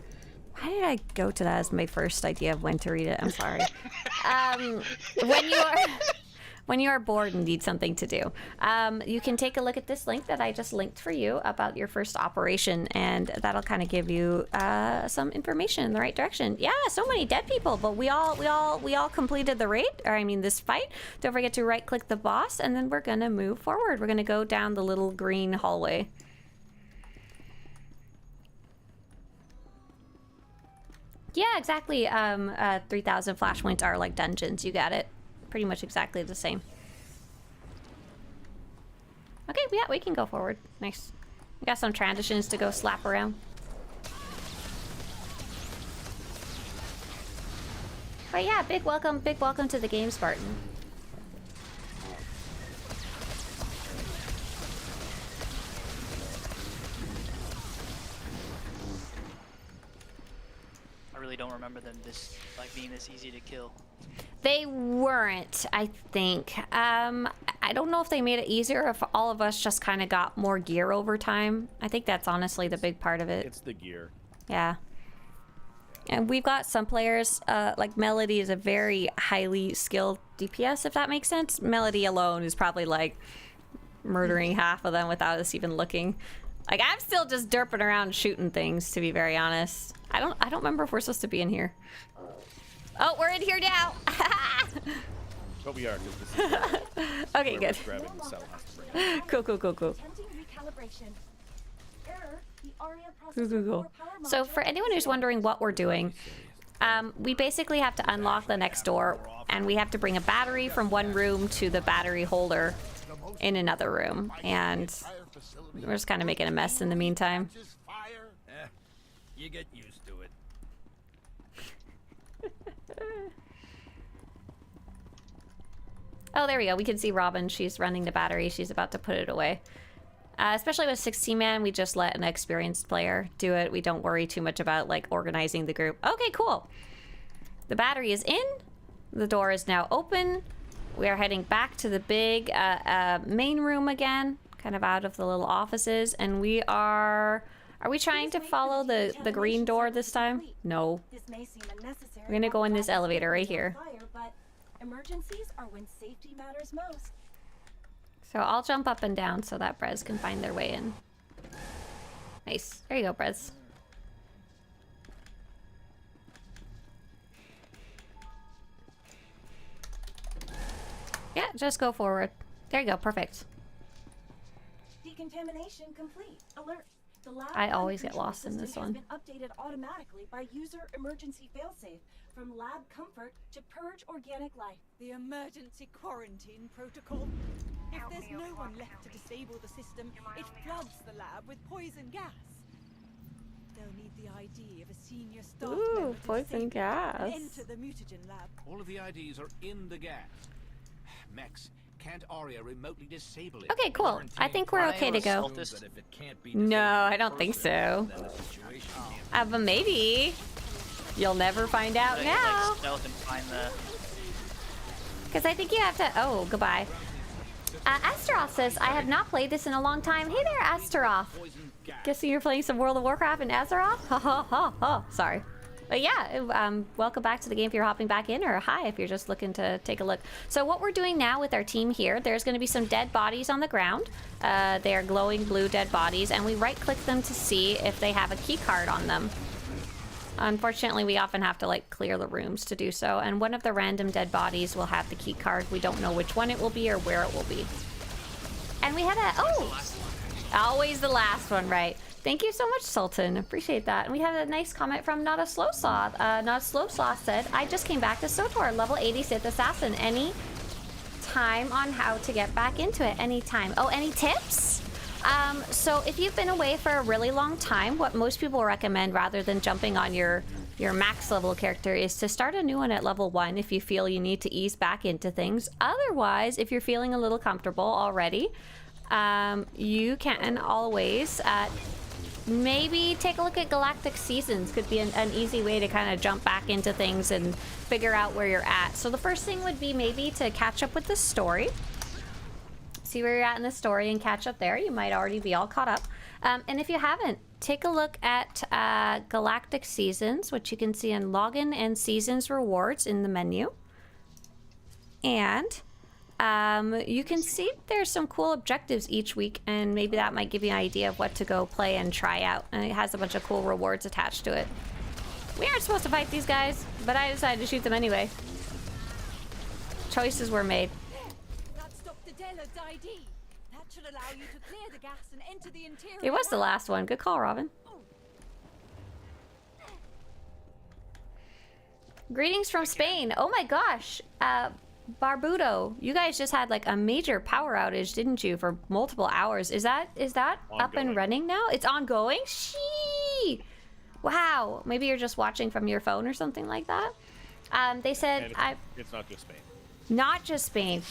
Why did I go to that as my first idea of when to read it? I'm sorry. When you are bored and need something to do, you can take a look at this link that I just linked for you about your first operation, and that'll kind of give you some information in the right direction. Yeah, so many dead people, but we all completed the raid, or I mean this fight. Don't forget to right-click the boss, and then we're gonna move forward. We're gonna go down the little green hallway. Yeah, exactly. 3,000 flashpoints are like dungeons. You got it. Pretty much exactly the same. Okay, yeah, we can go forward. Nice. We got some transitions to go slap around. But yeah, big welcome to the game, Spartan. I really don't remember them being this easy to kill. They weren't, I think. I don't know if they made it easier or if all of us just kind of got more gear over time. I think that's honestly the big part of it. It's the gear. Yeah. And we've got some players, like Melody is a very highly skilled DPS, if that makes sense. Melody alone is probably like murdering half of them without us even looking. Like, I'm still just derping around shooting things, to be very honest. I don't remember if we're supposed to be in here. Oh, we're in here now. But we are, because this is Okay, good. grabbing the cell has to bring it. Cool. Attempting recalibration. Error. The ARIA processor Cool. core power So module for anyone who's wondering what we're doing, we basically have to unlock the next door, and we have to bring a battery from one room to the battery holder in another room, and we're just kind of making a mess in the meantime. You get used to it. Oh, there we go. We can see Robin. She's running the battery. She's about to put it away. Especially with 16-man, we just let an experienced player do it. We don't worry too much about, like, organizing the group. Okay, cool. The battery is in. The door is now open. We are heading back to the big main room again, kind of out of the little offices. And we are... Are we trying to follow the green door this time? No. This may seem unnecessary. We're gonna go in this elevator right here. But emergencies are when safety matters most. So I'll jump up and down so that Brez can find their way in. Nice. There you go, Brez. Yeah, just go forward. There you go. Perfect. Decontamination complete. Alert. The lab I always get control lost in this system one. has been updated automatically by user emergency failsafe from lab comfort to purge organic life. The emergency quarantine protocol. If there's no one left to disable the system, it floods the lab with poison gas. They'll need the ID of a senior staff Ooh, member to poison disable it gas. and enter the mutagen lab. All of the IDs are in the gas. Mex, can't ARIA remotely disable it? Okay, cool. I think we're okay to go. That if it can't be No, disabled I don't think so. then the situation But maybe. You'll never find out Like, now. like stealth and find the... Because I think you have to... Oh, goodbye. Astaroth says, I have not played this in a long time. Hey there, Astaroth. Guessing you're playing some World of Warcraft in Azeroth? Ha ha ha ha. Sorry. But yeah, welcome back to the game if you're hopping back in, or hi if you're just looking to take a look. So what we're doing now with our team here, there's going to be some dead bodies on the ground. They are glowing blue dead bodies, and we right-click them to see if they have a key card on them. Unfortunately, we often have to like clear the rooms to do so, and one of the random dead bodies will have the key card. We don't know which one it will be or where it will be. And we had a... Oh! Always the last one, right. Thank you so much, Sultan. Appreciate that. And we had a nice comment from Not a Slow Sloth. Not a Slow Sloth said, I just came back to SWTOR, level 80 Sith Assassin. Any time on how to get back into it? Anytime. Oh, any tips? So if you've been away for a really long time, what most people recommend rather than jumping on your max level character is to start a new one at level 1 if you feel you need to ease back into things. Otherwise, if you're feeling a little comfortable already, you can always maybe take a look at Galactic Seasons. Could be an easy way to kind of jump back into things and figure out where you're at. So the first thing would be maybe to catch up with the story. See where you're at in the story and catch up there. You might already be all caught up. And if you haven't, take a look at Galactic Seasons, which you can see in Login and Seasons Rewards in the menu. And you can see there's some cool objectives each week, and maybe that might give you an idea of what to go play and try out. And it has a bunch of cool rewards attached to it. We aren't supposed to fight these guys, but I decided to shoot them anyway. Choices were made. That's Dr. Della's ID. That should allow you to clear the gas and enter the interior. It was the last one. Good call, Robin. Greetings from Spain. Oh my gosh. Barbudo, you guys just had like a major power outage, didn't you, for multiple hours? Is that up and running now? It's ongoing? Shee! Wow. Maybe you're just watching from your phone or something like that. They said it's not just Spain. Not just Spain.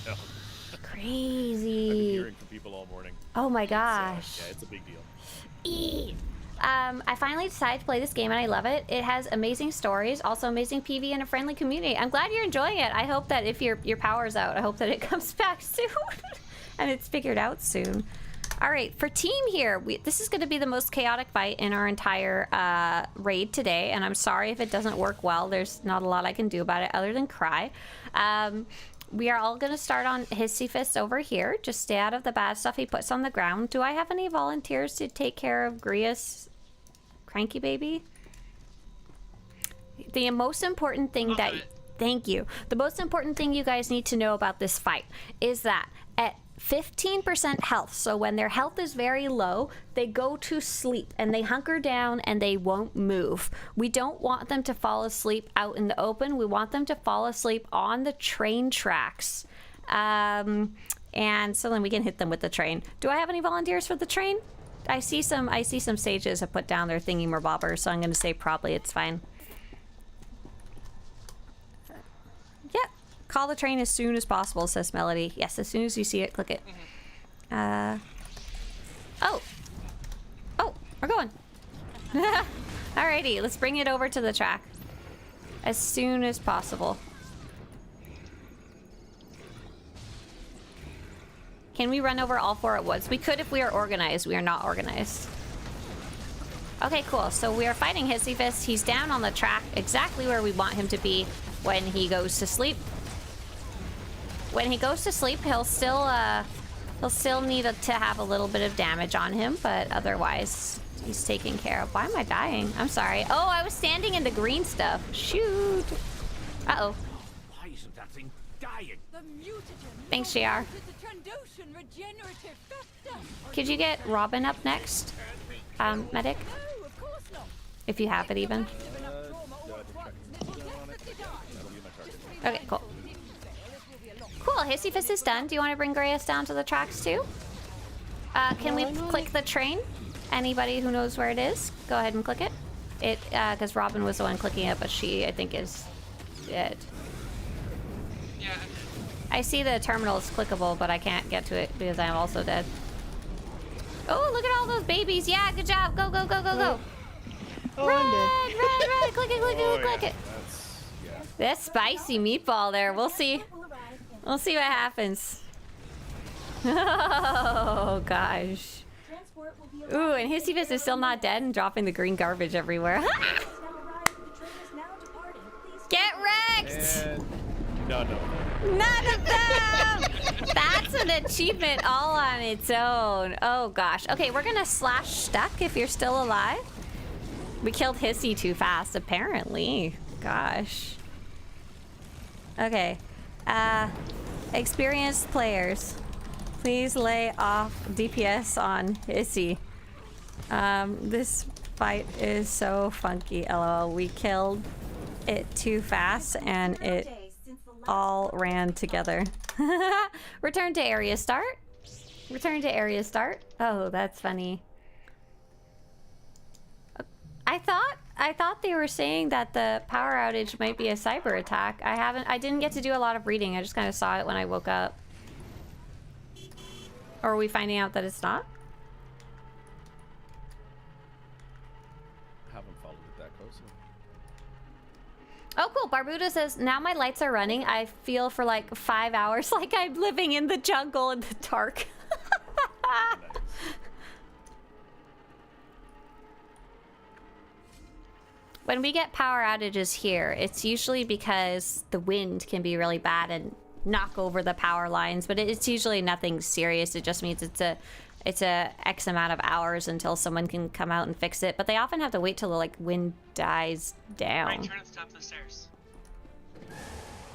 No. Crazy. I've been hearing from people all morning. Oh my gosh. Yeah, it's a big deal. I finally decided to play this game and I love it. It has amazing stories, also amazing PV and a friendly community. I'm glad you're enjoying it. I hope that if your power's out, I hope that it comes back soon and it's figured out soon. All right, for team here, this is going to be the most chaotic fight in our entire raid today, and I'm sorry if it doesn't work well. There's not a lot I can do about it other than cry. We are all going to start on Hissy Fist over here. Just stay out of the bad stuff he puts on the ground. Do I have any volunteers to take care of Gria's cranky baby? The most important thing that... Thank you. The most important thing you guys need to know about this fight is that at 15% health, so when their health is very low, they go to sleep and they hunker down and they won't move. We don't want them to fall asleep out in the open. We want them to fall asleep on the train tracks. And so then we can hit them with the train. Do I have any volunteers for the train? I see some sages have put down their thingy-merbobbers, so I'm going to say probably it's fine. Yep. Call the train as soon as possible, says Melody. Yes, as soon as you see it, click it. Oh, we're going. Alrighty, let's bring it over to the track. As soon as possible. Can we run over all 4 at once? We could if we are organized. We are not organized. Okay, cool. So we are fighting Hissy Fist. He's down on the track exactly where we want him to be when he goes to sleep. When he goes to sleep, he'll still need to have a little bit of damage on him, but otherwise he's taken care of. Why am I dying? I'm sorry. Oh, I was standing in the green stuff. Shoot. Uh-oh. Why isn't that thing dying? Thanks, JR. Could you get Robin up next? Medic? If you have it even. Okay, cool. Cool, Hissy Fist is done. Do you want to bring Grayus down to the tracks too? Can we click the train? Anybody who knows where it is, go ahead and click it. Because Robin was the one clicking it, but she, I think, is dead. Yeah. I see the terminal is clickable, but I can't get to it because I am also dead. Oh, look at all those babies. Yeah, good job. Go, go, go, go, go. Oh, run, I'm dead. run. Click it, click it, click it. Yeah. That's spicy meatball there. We'll see. We'll see what happens. Oh, gosh. Ooh, and Hissy Fist is still not dead and dropping the green garbage everywhere. Get wrecked! And... No. None of them! That's an achievement all on its own. Oh, gosh. Okay, we're gonna slash stuck if you're still alive. We killed Hissy too fast, apparently. Gosh. Okay. Experienced players, please lay off DPS on Hissy. This fight is so funky, lol. We killed it too fast and it all ran together. Return to area start. Return to area start. Oh, that's funny. I thought they were saying that the power outage might be a cyber attack. I didn't get to do a lot of reading. I just kind of saw it when I woke up. Or are we finding out that it's not? I haven't followed it that closely. Oh, cool. Barbuda says, now my lights are running. I feel for like 5 hours like I'm living in the jungle in the dark. Nice. When we get power outages here, it's usually because the wind can be really bad and knock over the power lines, but it's usually nothing serious. It just means it's a X amount of hours until someone can come out and fix it. But they often have to wait till the wind dies down. Right, turn at the top of the stairs.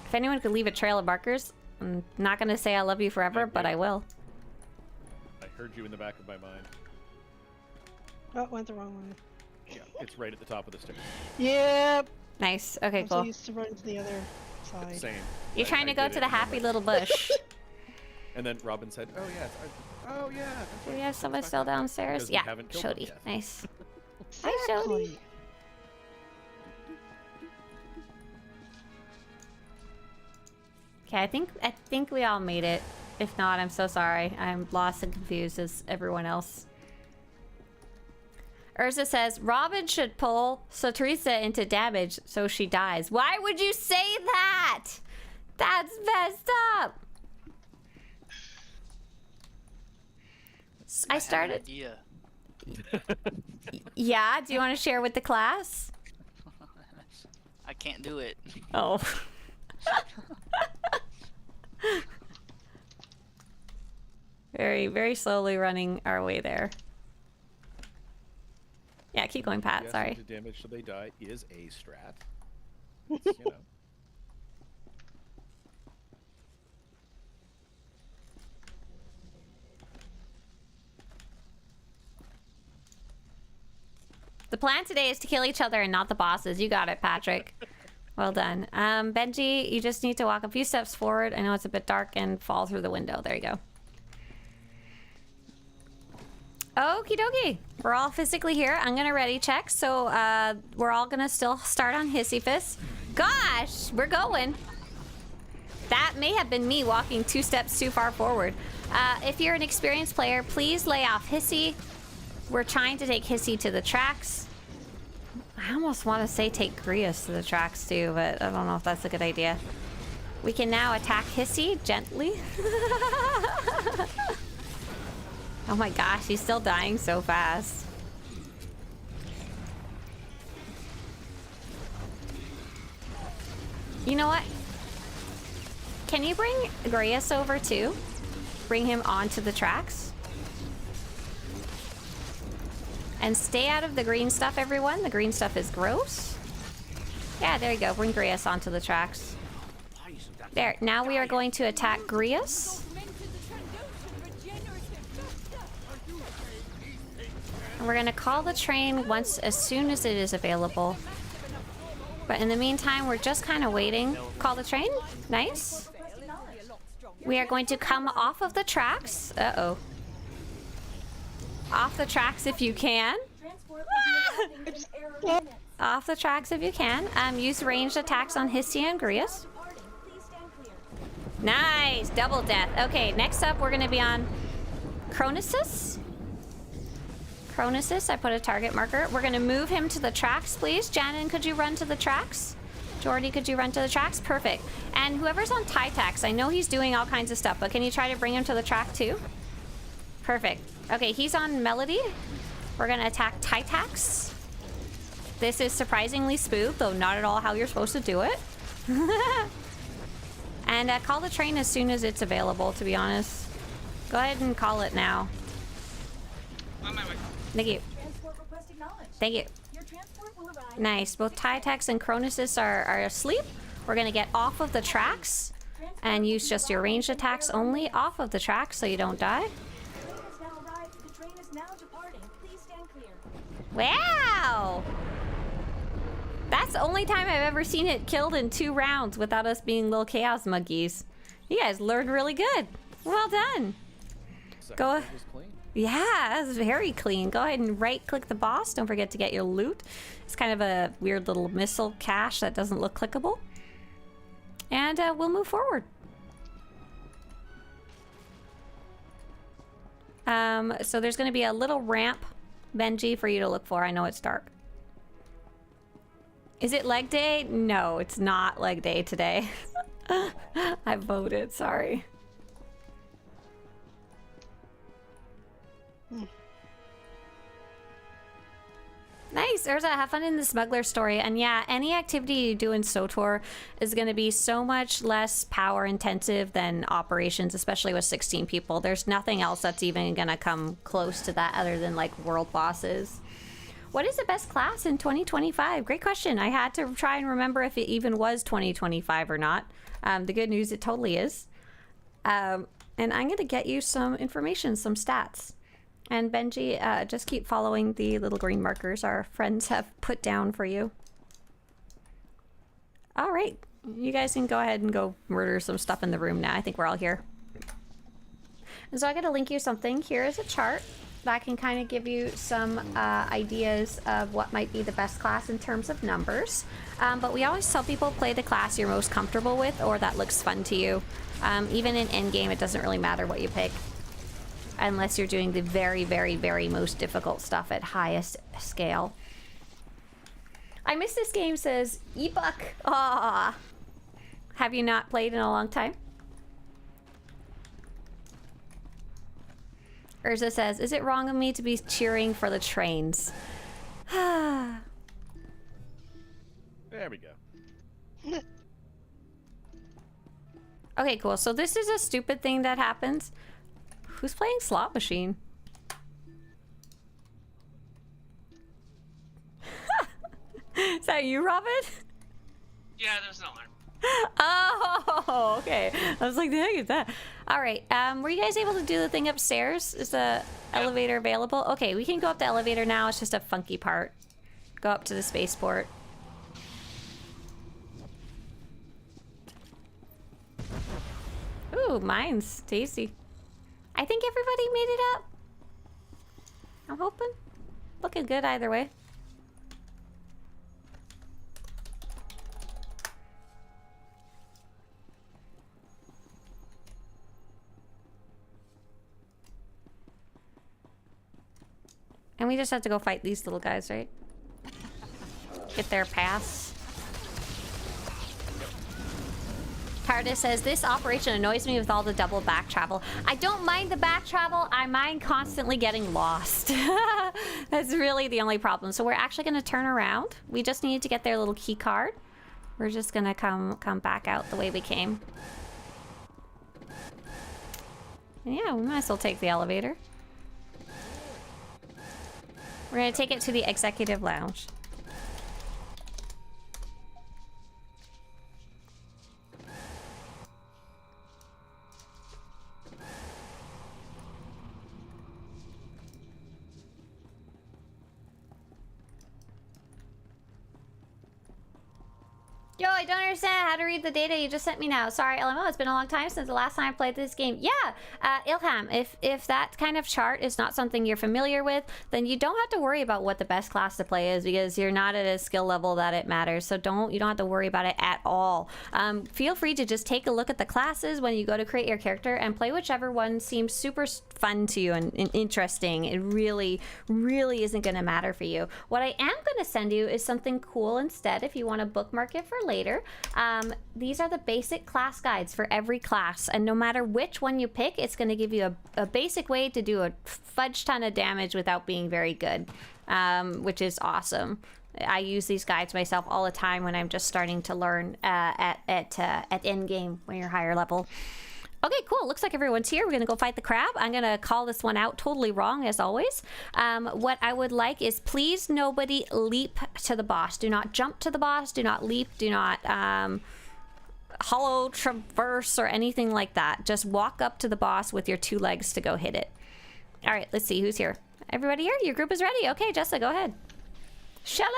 If anyone could leave a trail of markers, I'm not gonna say I love you forever, but I will. I heard you in the back of my mind. Oh, went the wrong way. Yeah, it's right at the top of the stairs. Yep. Nice. Okay, I'm cool. so used to run to the other side. Same. You're trying to go to the happy little bush. And then Robin said, "Oh yeah, oh yeah." Do we have someone still downstairs? Because we Yeah, haven't killed them Shodi. yet. Nice. Hi, Shodi. Okay, I think we all made it. If not, I'm so sorry. I'm lost and confused as everyone else. Urza says, Robin should pull Swtorista into damage so she dies. Why would you say that? That's messed up. I started. Idea. Yeah, do you want to share with the class? I can't do it. Oh. Very, very slowly running our way there. Yeah, keep going, Pat. Yes, Sorry. to damage till they die is a strat. It's, you know. The plan today is to kill each other and not the bosses. You got it, Patrick. Well done. Benji, you just need to walk a few steps forward. I know it's a bit dark and fall through the window. There you go. Okie dokie. We're all physically here. I'm gonna ready check. So we're all gonna still start on Hissy Fist. Gosh, we're going. That may have been me walking 2 steps too far forward. If you're an experienced player, please lay off Hissy. We're trying to take Hissy to the tracks. I almost want to say take Grius to the tracks too, but I don't know if that's a good idea. We can now attack Hissy gently. Oh my gosh, he's still dying so fast. You know what? Can you bring Grius over too? Bring him onto the tracks? And stay out of the green stuff, everyone. The green stuff is gross. Yeah, there you go. Bring Grius onto the tracks. There. Now we are going to attack Grius. And we're going to call the train as soon as it is available. But in the meantime, we're just kind of waiting. Call the train. Nice. We are going to come off of the tracks. Uh-oh. Off the tracks if you can. Off the tracks if you can. Use ranged attacks on Hissy and Grius. Nice! Double death. Okay, next up we're going to be on Chronosis. Chronosis, I put a target marker. We're going to move him to the tracks, please. Janin, could you run to the tracks? Jordy, could you run to the tracks? Perfect. And whoever's on Tytax, I know he's doing all kinds of stuff, but can you try to bring him to the track too? Perfect. Okay, he's on Melody. We're going to attack Tytax. This is surprisingly smooth, though not at all how you're supposed to do it. And call the train as soon as it's available, to be honest. Go ahead and call it now. On my way. Thank you. Transport request acknowledged. Thank you. Your transport will arrive. Nice. Both Tytax and Chronosis are asleep. We're going to get off of the tracks and use just your ranged attacks only off of the tracks so you don't die. The train has now arrived. The train is now departing. Please stand clear. Wow! That's the only time I've ever seen it killed in 2 rounds without us being little chaos monkeys. You guys learned really good. Well done. Go. Yeah, that's very clean. Go ahead and right-click the boss. Don't forget to get your loot. It's kind of a weird little missile cache that doesn't look clickable. And we'll move forward. So there's going to be a little ramp, Benji, for you to look for. I know it's dark. Is it leg day? No, it's not leg day today. I voted, sorry. Nice, Urza, have fun in the smuggler story. And yeah, any activity you do in SWTOR is going to be so much less power intensive than operations, especially with 16 people. There's nothing else that's even going to come close to that other than like world bosses. What is the best class in 2025? Great question. I had to try and remember if it even was 2025 or not. The good news, it totally is. And I'm going to get you some information, some stats. And Benji, just keep following the little green markers our friends have put down for you. All right. You guys can go ahead and go murder some stuff in the room now. I think we're all here. And so I got to link you something. Here is a chart that can kind of give you some ideas of what might be the best class in terms of numbers. But we always tell people play the class you're most comfortable with or that looks fun to you. Even in endgame, it doesn't really matter what you pick. Unless you're doing the very, very, very most difficult stuff at highest scale. I miss this game, says Ebuck. Ah, have you not played in a long time? Urza says, is it wrong of me to be cheering for the trains? There we go. Okay, cool. So this is a stupid thing that happens. Who's playing slot machine? Is that you, Robin? Yeah, there's an alarm. Oh, okay. I was like, the heck is that? All right. Were you guys able to do the thing upstairs? Is the elevator available? Okay, we can go up the elevator now. It's just a funky part. Go up to the spaceport. Ooh, mine's tasty. I think everybody made it up. I'm hoping. Looking good either way. And we just have to go fight these little guys, right? Get their pass. Tardis says, this operation annoys me with all the double back travel. I don't mind the back travel. I mind constantly getting lost. That's really the only problem. So we're actually going to turn around. We just need to get their little key card. We're just going to come back out the way we came. And yeah, we might as well take the elevator. We're going to take it to the executive lounge. Yo, I don't understand how to read the data you just sent me now. Sorry, LMO, it's been a long time since the last time I played this game. Yeah, Ilham, if that kind of chart is not something you're familiar with, then you don't have to worry about what the best class to play is because you're not at a skill level that it matters. So you don't have to worry about it at all. Feel free to just take a look at the classes when you go to create your character and play whichever one seems super fun to you and interesting. It really, really isn't going to matter for you. What I am going to send you is something cool instead if you want to bookmark it for later. These are the basic class guides for every class, and no matter which one you pick, it's going to give you a basic way to do a fudge ton of damage without being very good, which is awesome. I use these guides myself all the time when I'm just starting to learn at end game when you're higher level. Okay, cool. Looks like everyone's here. We're going to go fight the crab. I'm going to call this one out totally wrong, as always. What I would like is please nobody leap to the boss. Do not jump to the boss. Do not leap. Do not hollow traverse or anything like that. Just walk up to the boss with your 2 legs to go hit it. All right, let's see who's here. Everybody here? Your group is ready? Okay, Jessa, go ahead. Shelly!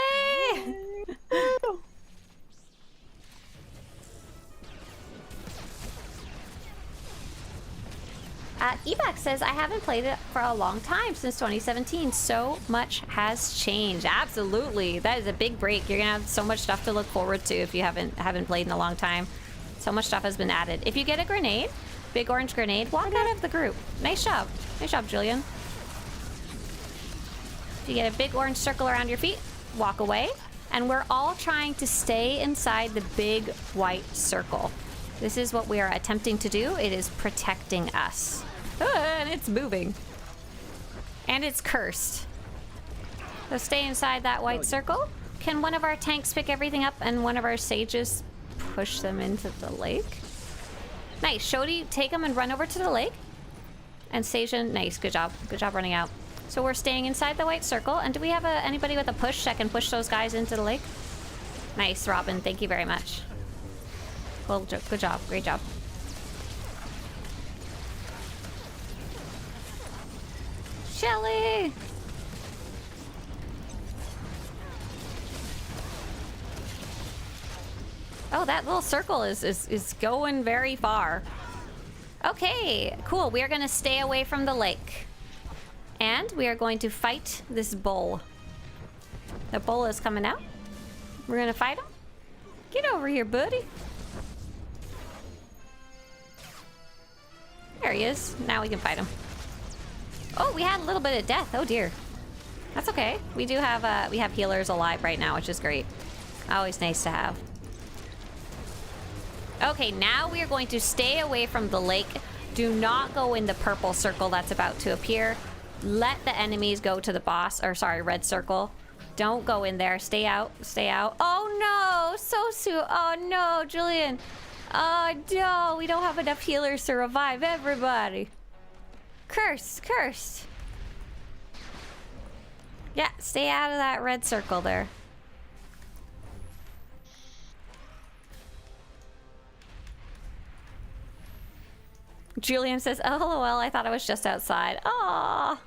Ebak says, I haven't played it for a long time, since 2017. So much has changed. Absolutely. That is a big break. You're going to have so much stuff to look forward to if you haven't played in a long time. So much stuff has been added. If you get a grenade, big orange grenade, walk out of the group. Nice job. Nice job, Julian. If you get a big orange circle around your feet, walk away. And we're all trying to stay inside the big white circle. This is what we are attempting to do. It is protecting us. And it's moving. And it's cursed. So stay inside that white circle. Can one of our tanks pick everything up and one of our sages push them into the lake? Nice. Shodi, take them and run over to the lake. And Sajan, nice. Good job. Good job running out. So we're staying inside the white circle. And do we have anybody with a push that can push those guys into the lake? Nice, Robin. Thank you very much. Well, good job. Great job. Shelly! Oh, that little circle is going very far. Okay, cool. We are going to stay away from the lake. And we are going to fight this bull. The bull is coming out. We're going to fight him. Get over here, buddy. There he is. Now we can fight him. Oh, we had a little bit of death. Oh dear. That's okay. We do have we have healers alive right now, which is great. Always nice to have. Okay, now we are going to stay away from the lake. Do not go in the purple circle that's about to appear. Let the enemies go to the boss, or sorry, red circle. Don't go in there. Stay out. Stay out. Oh no! So soon. Oh no, Julian. Oh no, we don't have enough healers to revive everybody. Curse, curse. Yeah, stay out of that red circle there. Julian says, oh, LOL, I thought I was just outside. Aww.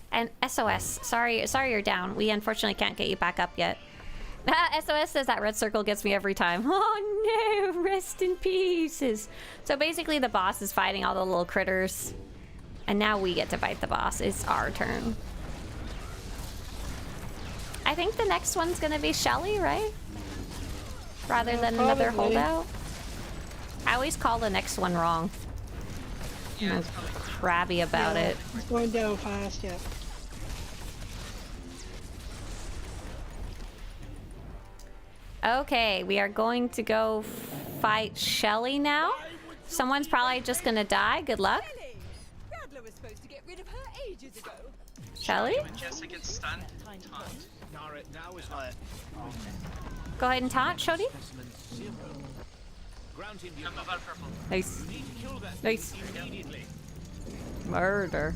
And SOS, sorry you're down. We unfortunately can't get you back up yet. SOS says that red circle gets me every time. Oh no, rest in pieces. So basically the boss is fighting all the little critters. And now we get to fight the boss. It's our turn. I think the next one's gonna be Shelly, right? Rather than another holdout. I always call the next one wrong. Yeah, I'm crabby about it. It's going down fast, yeah. Okay, we are going to go fight Shelly now. Someone's probably just gonna die. Good luck. Radler was supposed to get rid of her ages ago. Shelly? When Jessica gets stunned, taunt. Now is not. Go ahead and taunt, Shodi. Ground team, I'm about purple. Nice. you need to kill that Nice. thing immediately. Murder.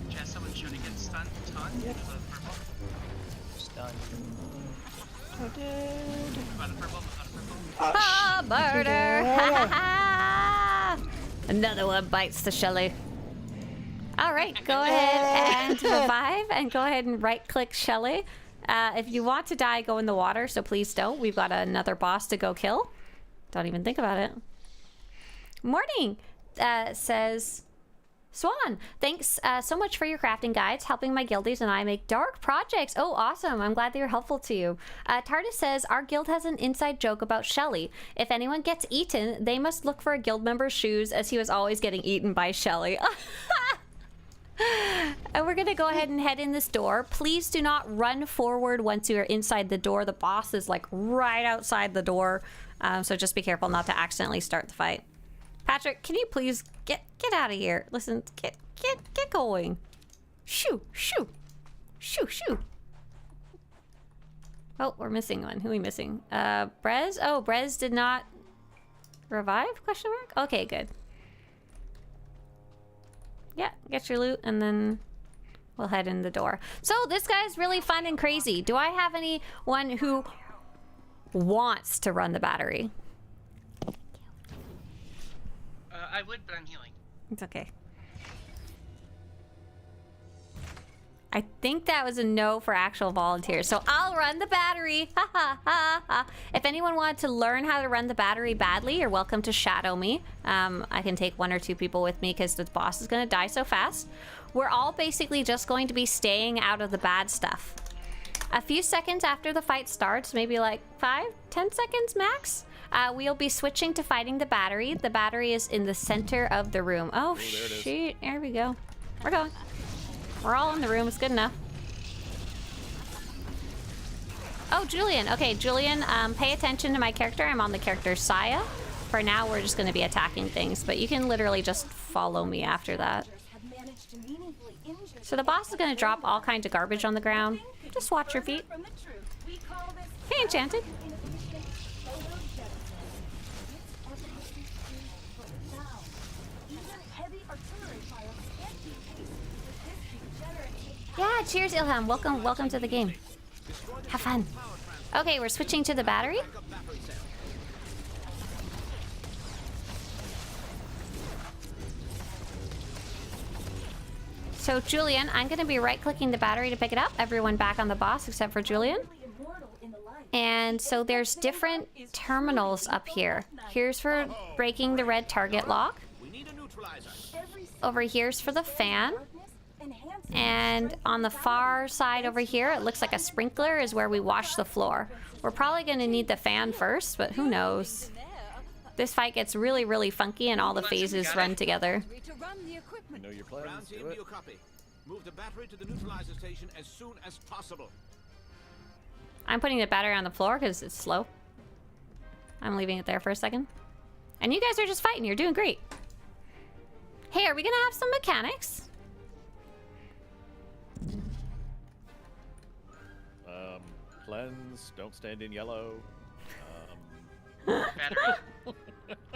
Jess, when Shody gets stunned, taunt. Yep. About purple. Stunned. I did. About purple. About purple. Ah, murder! Yeah. Another one bites the Shelly. All right, go ahead and revive, and go ahead and right-click Shelly. If you want to die, go in the water, so please don't. We've got another boss to go kill. Don't even think about it. Morning, says Swan. Thanks so much for your crafting guides, helping my guildies and I make dark projects. Oh, awesome. I'm glad they were helpful to you. Tardis says, our guild has an inside joke about Shelly. If anyone gets eaten, they must look for a guild member's shoes, as he was always getting eaten by Shelly. And we're gonna go ahead and head in this door. Please do not run forward once you are inside the door. The boss is like right outside the door, so just be careful not to accidentally start the fight. Patrick, can you please get out of here? Listen, get going. Shoo, shoo, shoo, shoo. Oh, we're missing one. Who are we missing? Brez? Oh, Brez did not revive? Question mark? Okay, good. Yeah, get your loot, and then we'll head in the door. So this guy's really fun and crazy. Do I have anyone who wants to run the battery? I would, but I'm healing. It's okay. I think that was a no for actual volunteers, so I'll run the battery. Ha ha ha ha. If anyone wanted to learn how to run the battery badly, you're welcome to shadow me. I can take 1 or 2 people with me because the boss is going to die so fast. We're all basically just going to be staying out of the bad stuff. A few seconds after the fight starts, maybe like 5-10 seconds max, we'll be switching to fighting the battery. The battery is in the center of the room. Oh, shoot. There we go. We're going. We're all in the room. It's good enough. Oh, Julian. Okay, Julian, pay attention to my character. I'm on the character Saya. For now, we're just going to be attacking things, but you can literally just follow me after that. So the boss is going to drop all kinds of garbage on the ground. Just watch your feet. Hey, Enchanted. Yeah, cheers, Ilham. Welcome to the game. Have fun. Okay, we're switching to the battery. So, Julian, I'm going to be right-clicking the battery to pick it up. Everyone back on the boss except for Julian. And so there's different terminals up here. Here's for breaking the red target lock. Over here's for the fan. And on the far side over here, it looks like a sprinkler is where we wash the floor. We're probably going to need the fan first, but who knows? This fight gets really, really funky and all the phases run together. You know your plans. Do it. Move the battery to the neutralizer station as soon as possible. I'm putting the battery on the floor because it's slow. I'm leaving it there for a second. And you guys are just fighting. You're doing great. Hey, are we gonna have some mechanics? Cleanse, don't stand in yellow. Battery.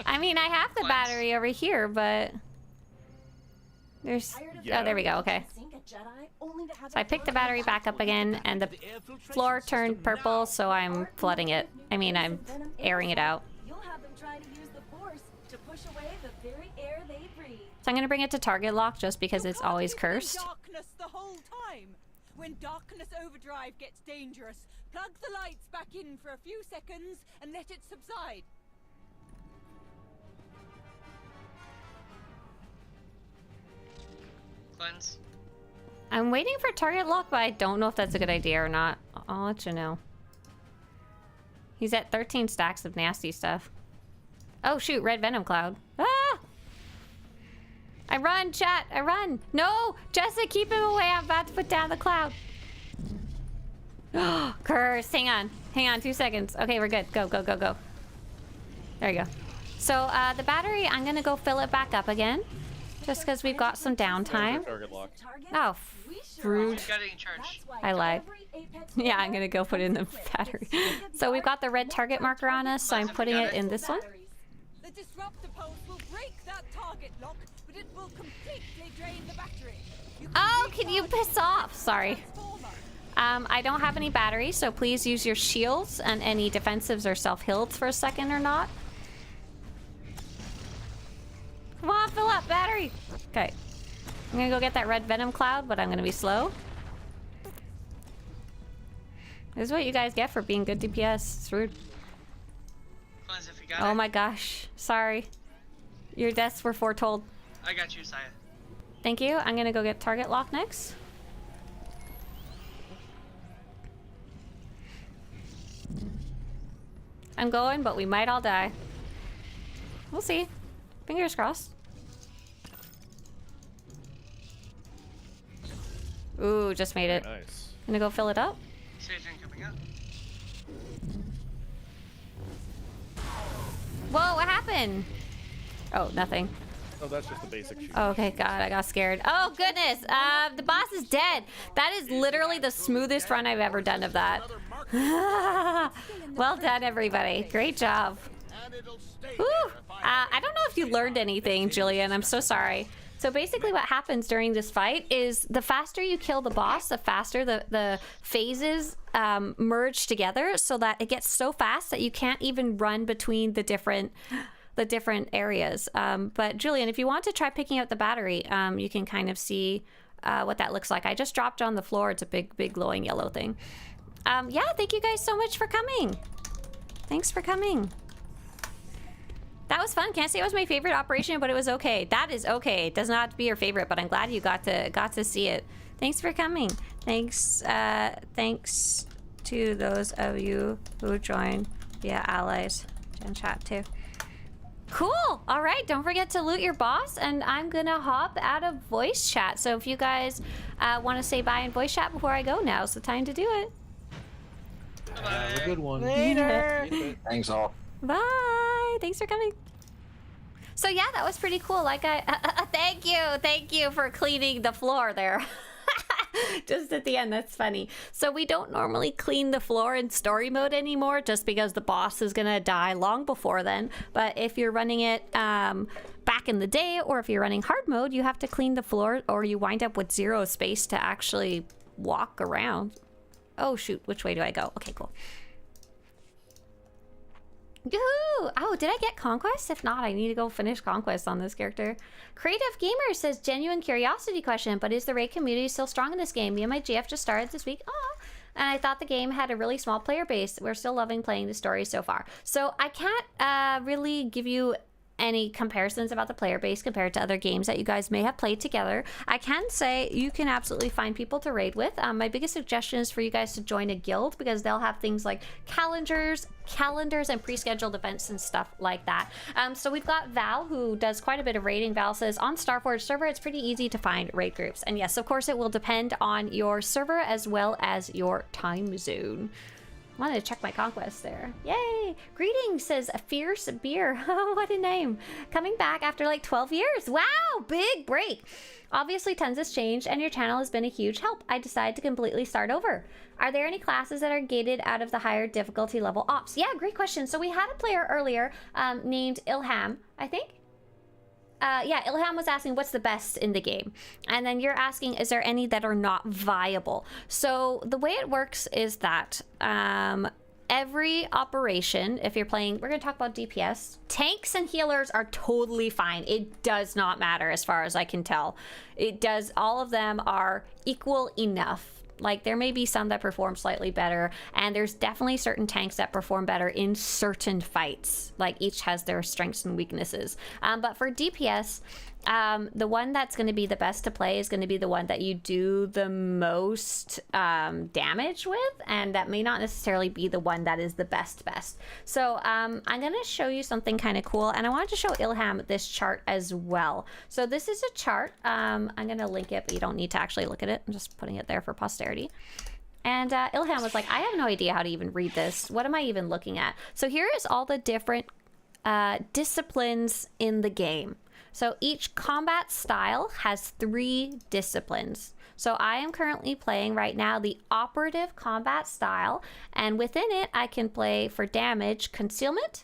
I mean, I have the Cleanse. battery over here, but there's... Yeah. Oh, there we go. Okay. So I picked the battery back up again, and the floor turned purple, so I'm flooding it. I mean, I'm airing it out. You'll have them try to use the force to push away the very air they breathe. So I'm gonna bring it to target lock just because You it's can't always keep in cursed. darkness the whole time. When darkness overdrive gets dangerous, plug the lights back in for a few seconds and let it subside. Cleanse. I'm waiting for target lock, but I don't know if that's a good idea or not. I'll let you know. He's at 13 stacks of nasty stuff. Oh shoot, red venom cloud. Ah! I run, chat, I run. No, Jessica, keep him away. I'm about to put down the cloud. Curse, hang on 2 seconds. Okay, we're good, go, go, go, go. There you go. So the battery, I'm gonna go fill it back up again. Just because we've got some downtime. Target lock. Oh, fruit. Got it in charge. I lied. Yeah, I'm gonna go put it in the battery. So we've got the red target marker on us, so I'm putting it in this one. The disruptor pulse will break that target lock, but it will completely drain the battery. Oh, can you piss off? Sorry. I don't have any batteries, so please use your shields and any defensives or self-heals for a second or not. Come on, fill up battery. Okay. I'm gonna go get that red venom cloud, but I'm gonna be slow. This is what you guys get for being good DPS. It's rude. Cleanse if you got Oh it. my gosh. Sorry. Your deaths were foretold. I got you, Saya. Thank you. I'm gonna go get target lock next. I'm going, but we might all die. We'll see. Fingers crossed. Ooh, just made it. Nice. I'm gonna go fill it up. Sage coming up. Whoa, what happened? Oh, nothing. Oh, that's just the basic shoot. Oh, okay, God, I got scared. Oh, goodness. The boss is dead. That is literally the smoothest run I've ever done of that. Well done, everybody. Great job. Woo! I don't know if you learned anything, Jillian. I'm so sorry. So basically what happens during this fight is the faster you kill the boss, the faster the phases merge together so that it gets so fast that you can't even run between the different areas. But Julian, if you want to try picking up the battery, you can kind of see what that looks like. I just dropped on the floor. It's a big glowing yellow thing. Yeah, thank you guys so much for coming. Thanks for coming. That was fun. Can't say it was my favorite operation, but it was okay. That is okay. It does not have to be your favorite, but I'm glad you got to see it. Thanks for coming. Thanks to those of you who joined via allies and chat too. Cool. All right. Don't forget to loot your boss, and I'm gonna hop out of voice chat. So if you guys want to say bye in voice chat before I go, now's the time to do it. Have a good one. Later. Thanks all. Bye. Thanks for coming. So yeah, that was pretty cool. Like thank you for cleaning the floor there. Just at the end, that's funny. So we don't normally clean the floor in story mode anymore just because the boss is gonna die long before then. But if you're running it back in the day, or if you're running hard mode, you have to clean the floor or you wind up with zero space to actually walk around. Oh shoot, which way do I go? Okay, cool. Yoo-hoo! Oh, did I get Conquest? If not, I need to go finish Conquest on this character. Creative Gamer says, genuine curiosity question, but is the raid community still strong in this game? Me and my GF just started this week. Aw. And I thought the game had a really small player base. We're still loving playing the story so far. So I can't really give you any comparisons about the player base compared to other games that you guys may have played together. I can say you can absolutely find people to raid with. My biggest suggestion is for you guys to join a guild because they'll have things like calendars and pre-scheduled events and stuff like that. So we've got Val, who does quite a bit of raiding. Val says, on Starforge server, it's pretty easy to find raid groups. And yes, of course, it will depend on your server as well as your time zone. Wanted to check my conquest there. Yay! Greetings, says a fierce beer. Oh, what a name. Coming back after like 12 years. Wow, big break. Obviously, tons has changed and your channel has been a huge help. I decided to completely start over. Are there any classes that are gated out of the higher difficulty level ops? Yeah, great question. So we had a player earlier named Ilham, I think. Yeah, Ilham was asking what's the best in the game. And then you're asking, is there any that are not viable? So the way it works is that every operation, if you're playing, we're going to talk about DPS. Tanks and healers are totally fine. It does not matter as far as I can tell. It does, all of them are equal enough. Like, there may be some that perform slightly better, and there's definitely certain tanks that perform better in certain fights. Like, each has their strengths and weaknesses. But for DPS, the one that's going to be the best to play is going to be the one that you do the most damage with, and that may not necessarily be the one that is the best. So I'm going to show you something kind of cool, and I wanted to show Ilham this chart as well. So this is a chart. I'm going to link it, but you don't need to actually look at it. I'm just putting it there for posterity. And Ilham was like, I have no idea how to even read this. What am I even looking at? So here is all the different disciplines in the game. So each combat style has 3 disciplines. So I am currently playing right now the operative combat style, and within it I can play for damage, concealment,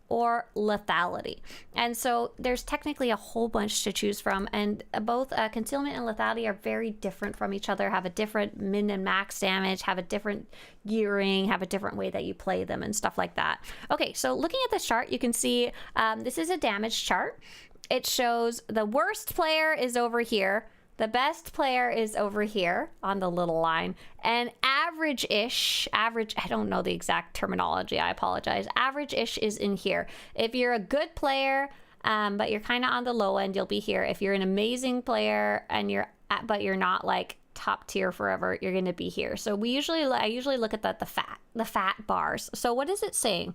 or lethality. And so there's technically a whole bunch to choose from, and both concealment and lethality are very different from each other, have a different min and max damage, have a different gearing, have a different way that you play them and stuff like that. Okay, so looking at this chart, you can see this is a damage chart. It shows the worst player is over here, the best player is over here on the little line, and average-ish, I don't know the exact terminology, I apologize, average-ish is in here. If you're a good player, but you're kind of on the low end, you'll be here. If you're an amazing player and but you're not like top tier forever, you're going to be here. So I usually look at the fat bars. So what is it saying?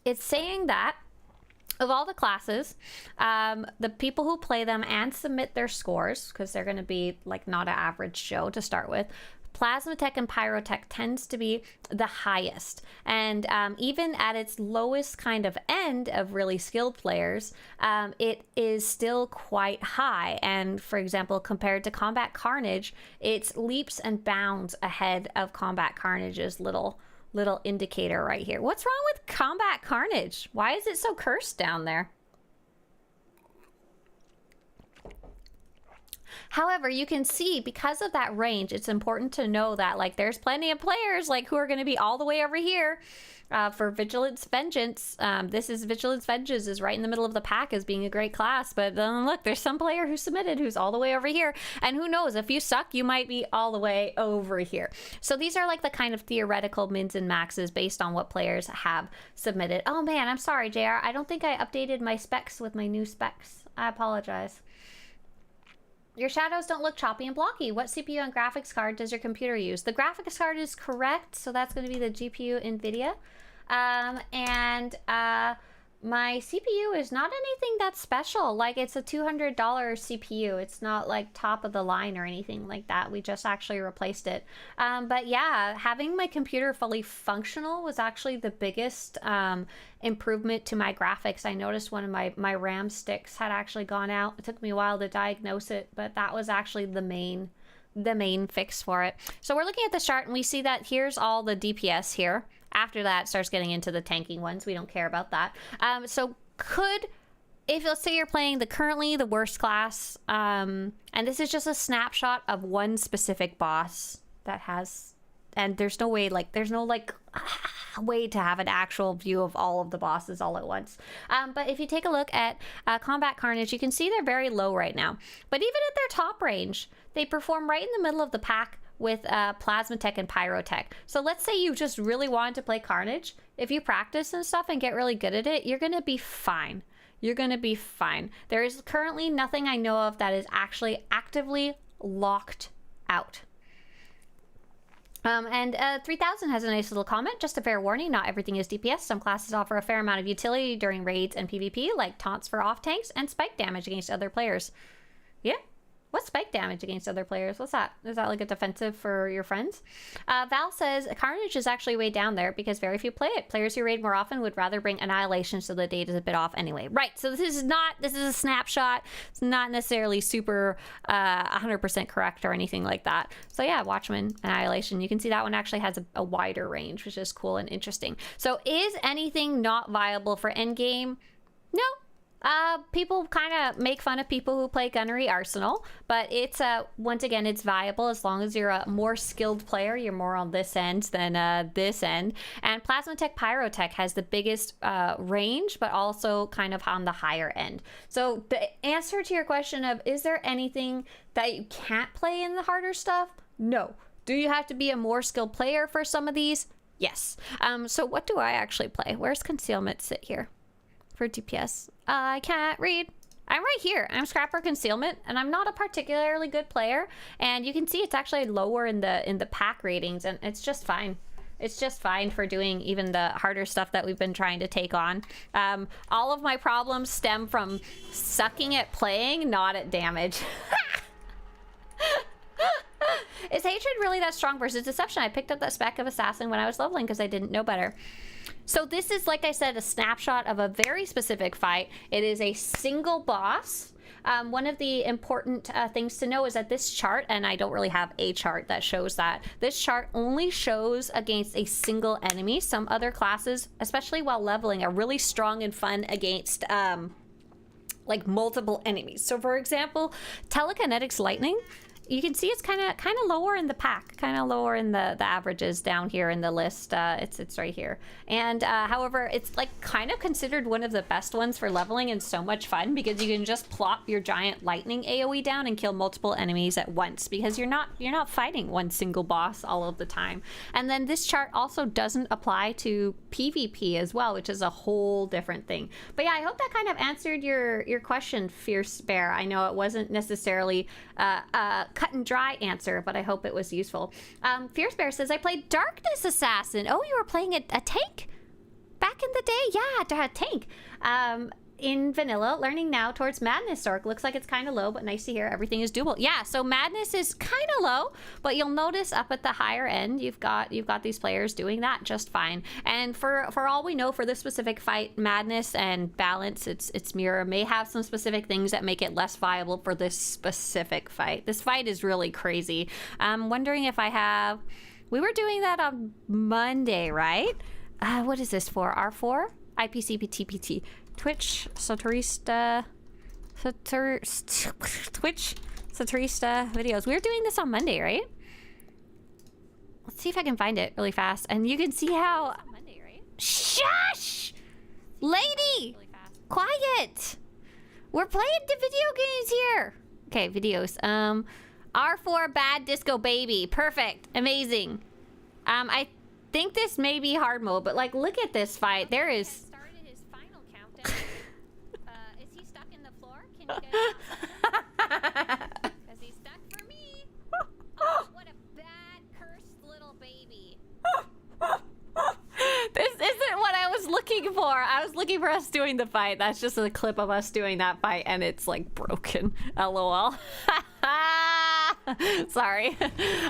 It's saying that of all the classes, the people who play them and submit their scores, because they're going to be like not an average Joe to start with, Plasma Tech and Pyrotech tends to be the highest. And even at its lowest kind of end of really skilled players, it is still quite high. And for example, compared to Combat Carnage, it's leaps and bounds ahead of Combat Carnage's little indicator right here. What's wrong with Combat Carnage? Why is it so cursed down there? However, you can see because of that range, it's important to know that like there's plenty of players like who are going to be all the way over here for Vigilance Vengeance. This is Vigilance Vengeance is right in the middle of the pack as being a great class, but look, there's some player who submitted who's all the way over here, and who knows, if you suck, you might be all the way over here. So these are like the kind of theoretical mins and maxes based on what players have submitted. Oh man, I'm sorry, JR. I don't think I updated my specs with my new specs. I apologize. Your shadows don't look choppy and blocky. What CPU and graphics card does your computer use? The graphics card is correct, so that's going to be the GPU NVIDIA. My CPU is not anything that's special. Like, it's a $200 CPU. It's not like top of the line or anything like that. We just actually replaced it. But yeah, having my computer fully functional was actually the biggest improvement to my graphics. I noticed one of my RAM sticks had actually gone out. It took me a while to diagnose it, but that was actually the main fix for it. So we're looking at the chart and we see that here's all the DPS here. After that, it starts getting into the tanking ones. We don't care about that. So if let's say you're playing currently the worst class, and this is just a snapshot of one specific boss that has, and there's no way, there's no way to have an actual view of all of the bosses all at once. But if you take a look at Combat Carnage, you can see they're very low right now. But even at their top range, they perform right in the middle of the pack with Plasma Tech and Pyrotech. So let's say you just really wanted to play Carnage. If you practice and stuff and get really good at it, you're gonna be fine. You're gonna be fine. There is currently nothing I know of that is actually actively locked out. 3000 has a nice little comment. Just a fair warning, not everything is DPS. Some classes offer a fair amount of utility during raids and PvP, like taunts for off tanks and spike damage against other players. Yeah. What's spike damage against other players? What's that? Is that like a defensive for your friends? Val says Carnage is actually way down there because very few play it. Players who raid more often would rather bring Annihilation, so the date is a bit off anyway. Right, so this is a snapshot. It's not necessarily super 100% correct or anything like that. So yeah, Watchman, Annihilation. You can see that one actually has a wider range, which is cool and interesting. So is anything not viable for endgame? No. People kind of make fun of people who play Gunnery Arsenal, but it's once again, it's viable as long as you're a more skilled player. You're more on this end than this end. And Plasmatech Pyrotech has the biggest range, but also kind of on the higher end. So the answer to your question of is there anything that you can't play in the harder stuff? No. Do you have to be a more skilled player for some of these? Yes. So what do I actually play? Where's Concealment sit here for DPS? I can't read. I'm right here. I'm Scrapper Concealment, and I'm not a particularly good player. And you can see it's actually lower in the pack ratings, and it's just fine. It's just fine for doing even the harder stuff that we've been trying to take on. All of my problems stem from sucking at playing, not at damage. Is Hatred really that strong versus Deception? I picked up that spec of Assassin when I was leveling because I didn't know better. So this is, like I said, a snapshot of a very specific fight. It is a single boss. One of the important things to know is that this chart, and I don't really have a chart that shows that, this chart only shows against a single enemy. Some other classes, especially while leveling, are really strong and fun against like multiple enemies. So for example, Telekinetics Lightning, you can see it's kind of lower in the pack, kind of lower in the averages down here in the list. It's right here. And however, it's like kind of considered one of the best ones for leveling and so much fun because you can just plop your giant lightning AoE down and kill multiple enemies at once because you're not fighting one single boss all of the time. And then this chart also doesn't apply to PvP as well, which is a whole different thing. But yeah, I hope that kind of answered your question, Fierce Bear. I know it wasn't necessarily cut and dry answer, but I hope it was useful. Fierce Bear says, I played Darkness Assassin. Oh, you were playing a tank? Back in the day? Yeah, a tank. In vanilla, learning now towards Madness Orc. Looks like it's kind of low, but nice to hear everything is doable. Yeah, so Madness is kind of low, but you'll notice up at the higher end, you've got these players doing that just fine. And for all we know, for this specific fight, Madness and Balance, its mirror may have some specific things that make it less viable for this specific fight. This fight is really crazy. I'm wondering if I have... We were doing that on Monday, right? What is this for? R4? IPCPTPT. Twitch, Swtorista, Twitch, Swtorista videos. We were doing this on Monday, right? Let's see if I can find it really fast. And you can see how... Monday, right? Shush! Lady! Really quiet! We're playing the video games here! Okay, videos. R4 Bad Disco Baby. Perfect. Amazing. I think this may be hard mode, but like, look at this fight. There is... Is he stuck in the floor? Can you get him? Because he's stuck for me. Oh, what a bad, cursed little baby. This isn't what I was looking for. I was looking for us doing the fight. That's just a clip of us doing that fight, and it's like broken. LOL. Sorry.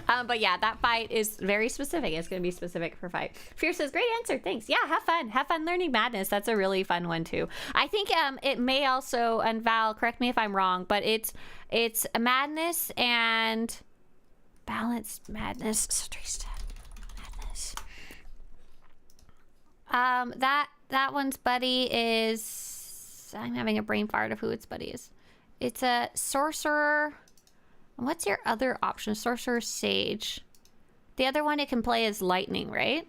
But yeah, that fight is very specific. It's going to be specific for fight. Fierce says, great answer. Thanks. Yeah, have fun. Have fun learning Madness. That's a really fun one too. I think it may also, and Val, correct me if I'm wrong, but it's Madness and Balance, Madness, Swtorista, Madness. That one's buddy is... I'm having a brain fart of who its buddy is. It's a Sorcerer... What's your other option? Sorcerer Sage. The other one it can play is Lightning, right?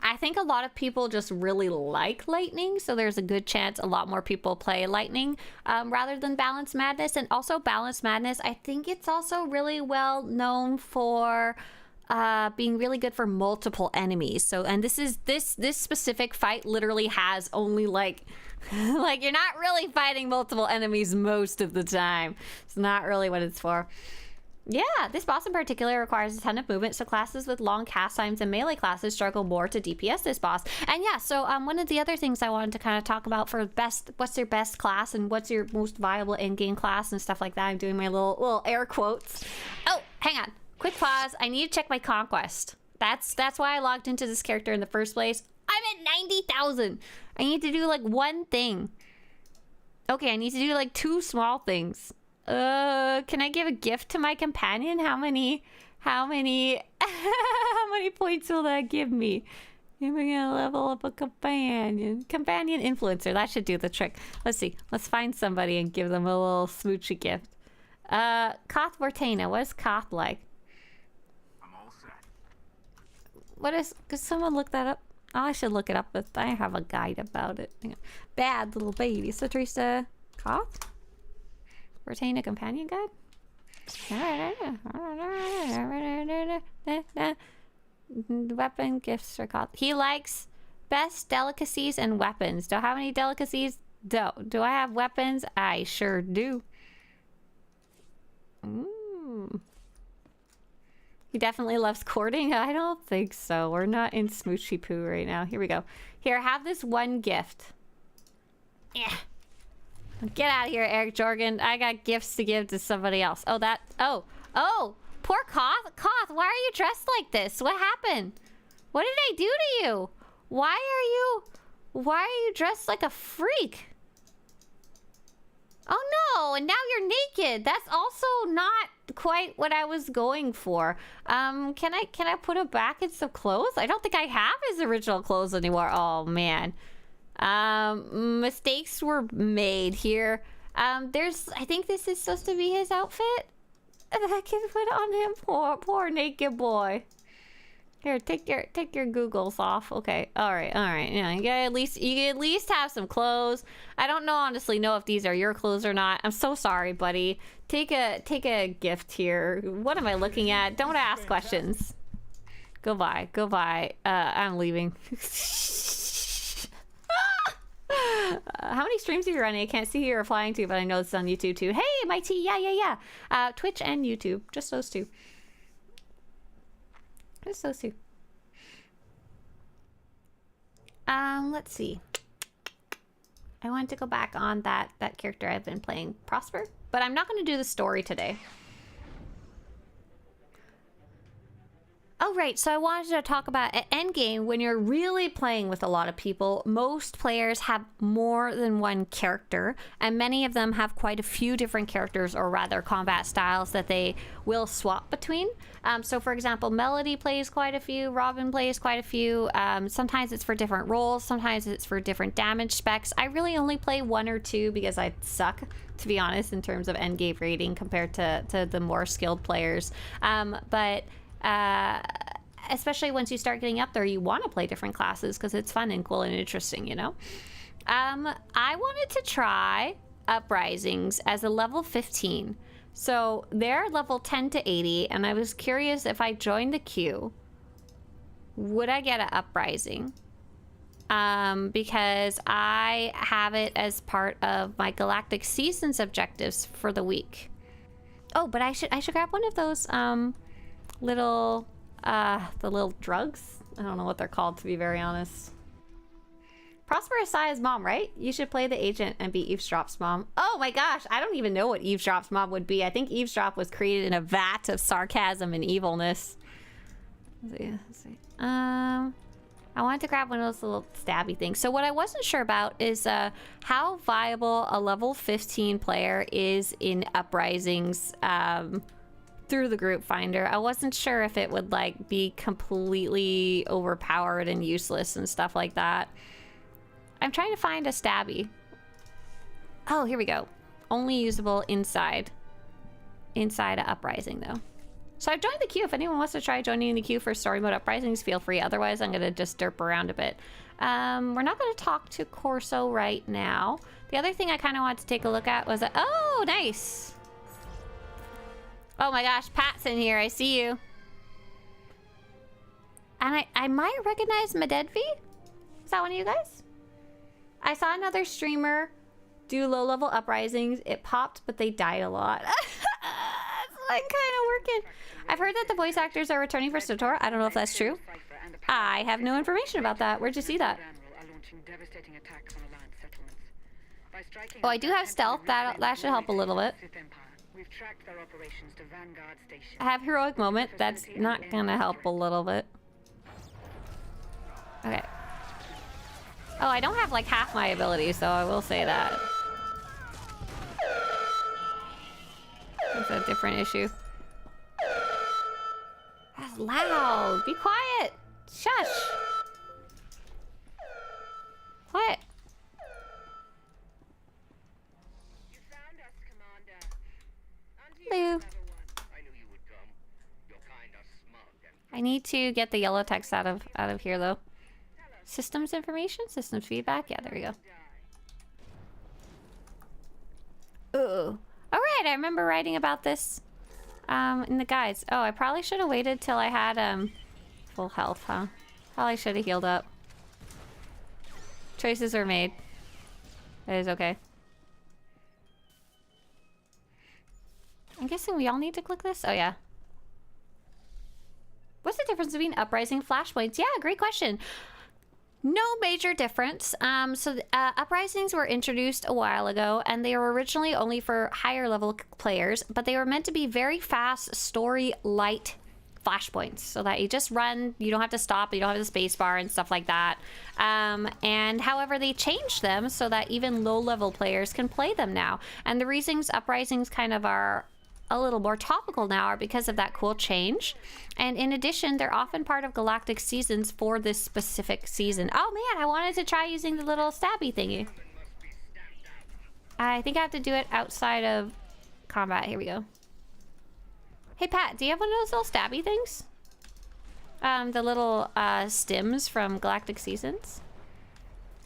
I think a lot of people just really like Lightning, so there's a good chance a lot more people play Lightning rather than Balance Madness. And also Balance Madness, I think it's also really well known for being really good for multiple enemies. So, and this specific fight literally has only like you're not really fighting multiple enemies most of the time. It's not really what it's for. Yeah, this boss in particular requires a ton of movement, so classes with long cast times and melee classes struggle more to DPS this boss. And yeah, so one of the other things I wanted to kind of talk about for best, what's your best class and what's your most viable in-game class and stuff like that. I'm doing my little air quotes. Oh, hang on. Quick pause. I need to check my conquest. That's why I logged into this character in the first place. I'm at 90,000. I need to do like one thing. Okay, I need to do like 2 small things. Can I give a gift to my companion? How many how many points will that give me? Am I gonna level up a companion influencer? That should do the trick. Let's see. Let's find somebody and give them a little smoochy gift. Koth Vortana. What is Koth like? I'm all set. What is... Could someone look that up? Oh, I should look it up, but I have a guide about it. Bad little baby. Swtorista Koth? Vortana companion guide? Weapon gifts for Koth. He likes best delicacies and weapons. Do I have any delicacies? Do I have weapons? I sure do. He definitely loves courting? I don't think so. We're not in smoochy poo right now. Here we go. Here, have this one gift. Yeah. Get out of here, Eric Jorgen. I got gifts to give to somebody else. Oh, that... Oh. Oh! Poor Koth. Koth, why are you dressed like this? What happened? What did I do to you? Why are you dressed like a freak? Oh no, and now you're naked. That's also not quite what I was going for. Can I put him back in some clothes? I don't think I have his original clothes anymore. Oh man. Mistakes were made here. I think this is supposed to be his outfit that I can put on him. Poor naked boy. Here, take your googles off. Okay, all right. Yeah, you can at least have some clothes. I don't honestly know if these are your clothes or not. I'm so sorry, buddy. Take a gift here. What am I looking at? Don't ask questions. Goodbye. I'm leaving. How many streams are you running? I can't see who you're replying to, but I know it's on YouTube too. Hey, my T, yeah. Twitch and YouTube, just those two. Just those two. Let's see. I wanted to go back on that character I've been playing, Prosper, but I'm not going to do the story today. Oh, right. So I wanted to talk about at endgame, when you're really playing with a lot of people, most players have more than one character, and many of them have quite a few different characters, or rather combat styles, that they will swap between. So for example, Melody plays quite a few, Robin plays quite a few. Sometimes it's for different roles, sometimes it's for different damage specs. I really only play 1 or 2 because I suck, to be honest, in terms of endgame rating compared to the more skilled players. Especially once you start getting up there, you want to play different classes because it's fun and cool and interesting, you know? I wanted to try Uprisings as a level 15. So they're level 10 to 80, and I was curious if I joined the queue, would I get an Uprising? Because I have it as part of my Galactic Seasons objectives for the week. Oh, but I should grab one of those, the little drugs? I don't know what they're called, to be very honest. Prosper Asai's mom, right? You should play the agent and be Eavesdrop's mom. Oh my gosh, I don't even know what Eavesdrop's mom would be. I think Eavesdrop was created in a vat of sarcasm and evilness. Let's see. I wanted to grab one of those little stabby things. So what I wasn't sure about is how viable a level 15 player is in Uprisings through the group finder. I wasn't sure if it would like be completely overpowered and useless and stuff like that. I'm trying to find a stabby. Oh, here we go. Only usable inside a Uprising though. So I've joined the queue. If anyone wants to try joining the queue for story mode Uprisings, feel free. Otherwise, I'm gonna just derp around a bit. We're not gonna talk to Corso right now. The other thing I kind of wanted to take a look at was that, oh, nice. Oh my gosh, Pat's in here. I see you. And I might recognize Mededvi. Is that one of you guys? I saw another streamer do low-level Uprisings. It popped, but they died a lot. That's kind of working. I've heard that the voice actors are returning for SWTOR. I don't know if that's true. I have no information about that. Where'd you see that? Oh, I do have stealth. That should help a little bit. I have heroic moment. That's not gonna help a little bit. Okay. Oh, I don't have like half my abilities, so I will say that. That's a different issue. That's loud. Be quiet. Shush. Quiet. Hello. I need to get the yellow text out of here though. Systems information? Systems feedback? Yeah, there we go. Ooh. Alright, I remember writing about this in the guides. Oh, I probably should have waited till I had full health, huh? Probably should have healed up. Choices are made. It is okay. I'm guessing we all need to click this? Oh, yeah. What's the difference between uprising and flashpoints? Yeah, great question. No major difference. Uprisings were introduced a while ago, and they were originally only for higher level players, but they were meant to be very fast, story light flashpoints, so that you just run, you don't have to stop, you don't have the space bar and stuff like that. And however, they changed them so that even low level players can play them now. And the reasons uprisings kind of are a little more topical now are because of that cool change. And in addition, they're often part of galactic seasons for this specific season. Oh man, I wanted to try using the little stabby thingy. I think I have to do it outside of combat. Here we go. Hey Pat, do you have one of those little stabby things? The little stims from galactic seasons?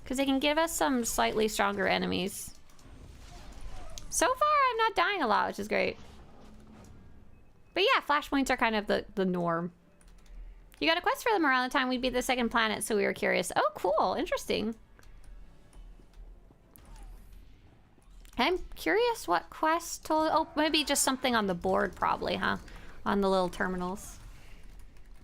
Because they can give us some slightly stronger enemies. So far, I'm not dying a lot, which is great. But yeah, flashpoints are kind of the norm. You got a quest for them around the time we'd be the second planet, so we were curious. Oh, cool. Interesting. I'm curious what quest told... Oh, maybe just something on the board, probably, huh? On the little terminals.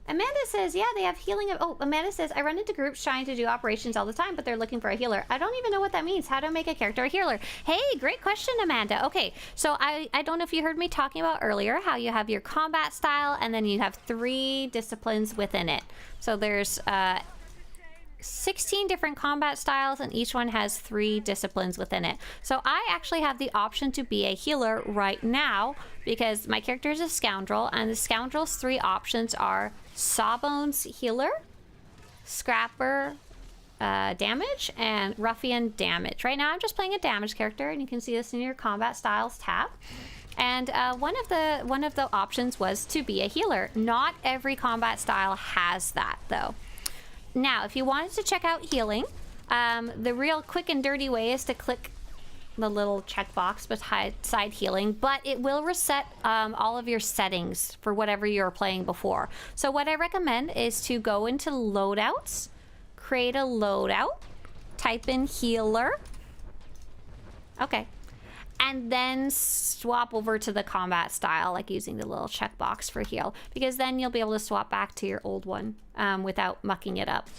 Amanda says, yeah, they have healing... Oh, Amanda says, I run into groups trying to do operations all the time, but they're looking for a healer. I don't even know what that means. How to make a character a healer? Hey, great question, Amanda. Okay, so I don't know if you heard me talking about earlier how you have your combat style, and then you have 3 disciplines within it. So there's 16 different combat styles, and each one has 3 disciplines within it. So I actually have the option to be a healer right now because my character is a scoundrel, and the scoundrel's 3 options are Sawbones healer, Scrapper damage, and Ruffian damage. Right now I'm just playing a damage character, and you can see this in your combat styles tab. And one of the options was to be a healer. Not every combat style has that though. Now, if you wanted to check out healing, the real quick and dirty way is to click the little checkbox beside healing, but it will reset all of your settings for whatever you were playing before. So what I recommend is to go into loadouts, create a loadout, type in healer. Okay. And then swap over to the combat style, like using the little checkbox for heal, because then you'll be able to swap back to your old one without mucking it up.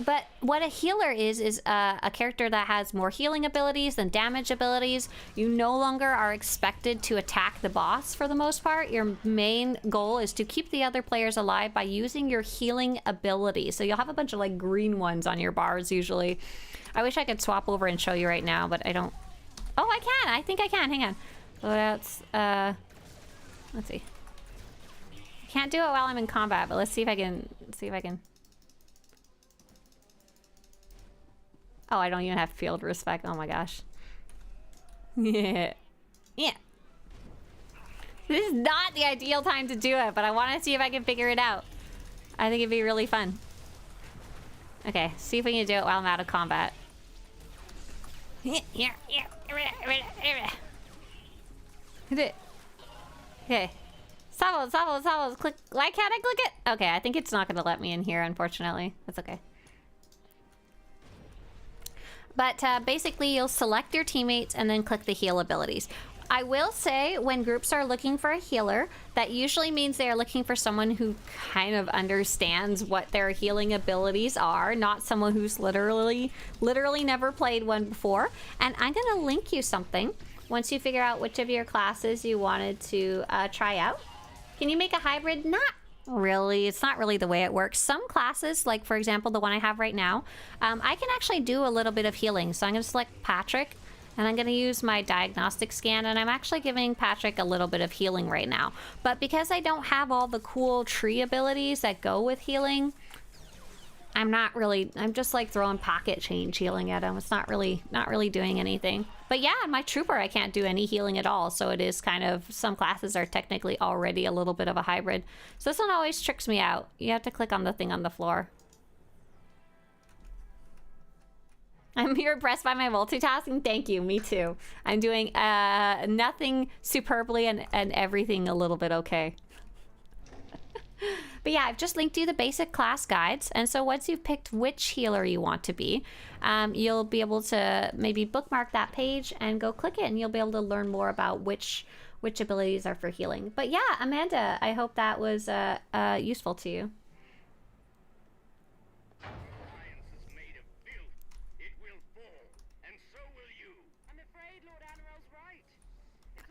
But what a healer is a character that has more healing abilities than damage abilities. You no longer are expected to attack the boss for the most part. Your main goal is to keep the other players alive by using your healing abilities. So you'll have a bunch of like green ones on your bars usually. I wish I could swap over and show you right now, but I don't. Oh, I can. I think I can. Hang on. Loadouts. Let's see. I can't do it while I'm in combat, but let's see if I can. Oh, I don't even have field respect. Oh my gosh. Yeah. Yeah. This is not the ideal time to do it, but I want to see if I can figure it out. I think it'd be really fun. Okay, see if we can do it while I'm out of combat. Okay. Salvos, click. Why can't I click it? Okay, I think it's not going to let me in here, unfortunately. That's okay. But basically, you'll select your teammates and then click the heal abilities. I will say, when groups are looking for a healer, that usually means they are looking for someone who kind of understands what their healing abilities are, not someone who's literally never played one before. And I'm gonna link you something once you figure out which of your classes you wanted to try out. Can you make a hybrid? Not really. It's not really the way it works. Some classes, like for example the one I have right now, I can actually do a little bit of healing. So I'm gonna select Patrick. And I'm going to use my diagnostic scan, and I'm actually giving Patrick a little bit of healing right now. But because I don't have all the cool tree abilities that go with healing, I'm just like throwing pocket change healing at him. It's not really doing anything. But yeah, my trooper, I can't do any healing at all. So it is kind of, some classes are technically already a little bit of a hybrid. So this one always tricks me out. You have to click on the thing on the floor. I'm here impressed by my multitasking. Thank you. Me too. I'm doing nothing superbly and everything a little bit okay. But yeah, I've just linked you the basic class guides. And so once you've picked which healer you want to be, you'll be able to maybe bookmark that page and go click it, and you'll be able to learn more about which abilities are for healing. But yeah, Amanda, I hope that was useful to you.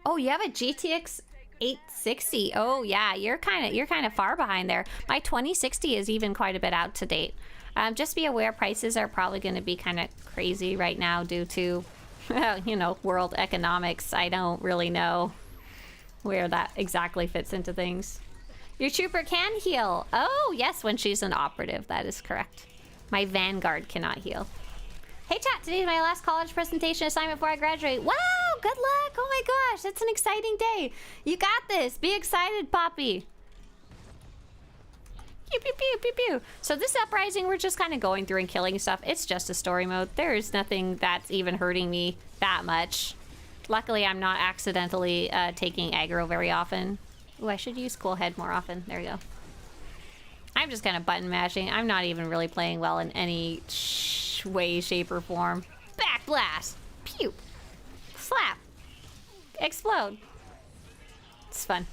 Oh, you have a GTX 860. Oh yeah, you're kind of far behind there. My 2060 is even quite a bit out to date. Just be aware, prices are probably going to be kind of crazy right now due to, you know, world economics. I don't really know where that exactly fits into things. Your trooper can heal. Oh yes, when she's an operative. That is correct. My Vanguard cannot heal. Hey chat, today's my last college presentation assignment before I graduate. Wow, good luck. Oh my gosh, it's an exciting day. You got this. Be excited, Poppy. Pew, pew, pew, pew, pew. So this uprising, we're just kind of going through and killing stuff. It's just a story mode. There is nothing that's even hurting me that much. Luckily, I'm not accidentally taking aggro very often. Ooh, I should use Cool Head more often. There we go. I'm just kind of button mashing. I'm not even really playing well in any way, shape, or form. Back blast! Pew! Slap! Explode! It's fun.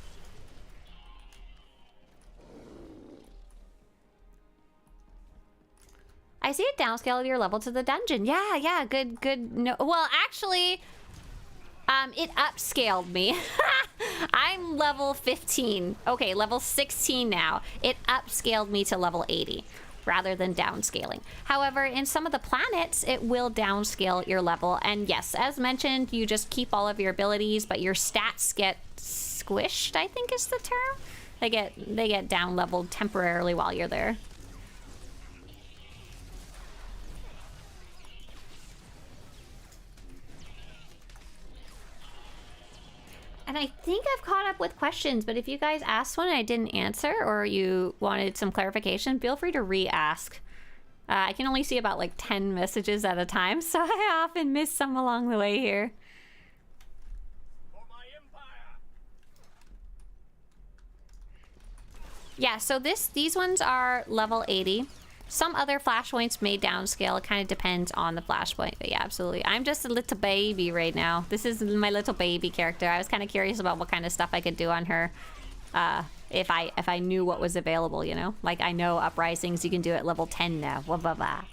I see a downscale of your level to the dungeon. Yeah, good. No, well, actually, it upscaled me. I'm level 15. Okay, level 16 now. It upscaled me to level 80 rather than downscaling. However, in some of the planets, it will downscale your level. And yes, as mentioned, you just keep all of your abilities, but your stats get squished, I think is the term. They get down leveled temporarily while you're there. And I think I've caught up with questions, but if you guys asked one and I didn't answer, or you wanted some clarification, feel free to re-ask. I can only see about like 10 messages at a time, so I often miss some along the way here. Yeah, so these ones are level 80. Some other flashpoints may downscale. It kind of depends on the flashpoint. But yeah, absolutely. I'm just a little baby right now. This is my little baby character. I was kind of curious about what kind of stuff I could do on her. If I knew what was available, you know? Like, I know uprisings you can do at level 10 now. Blah, blah, blah.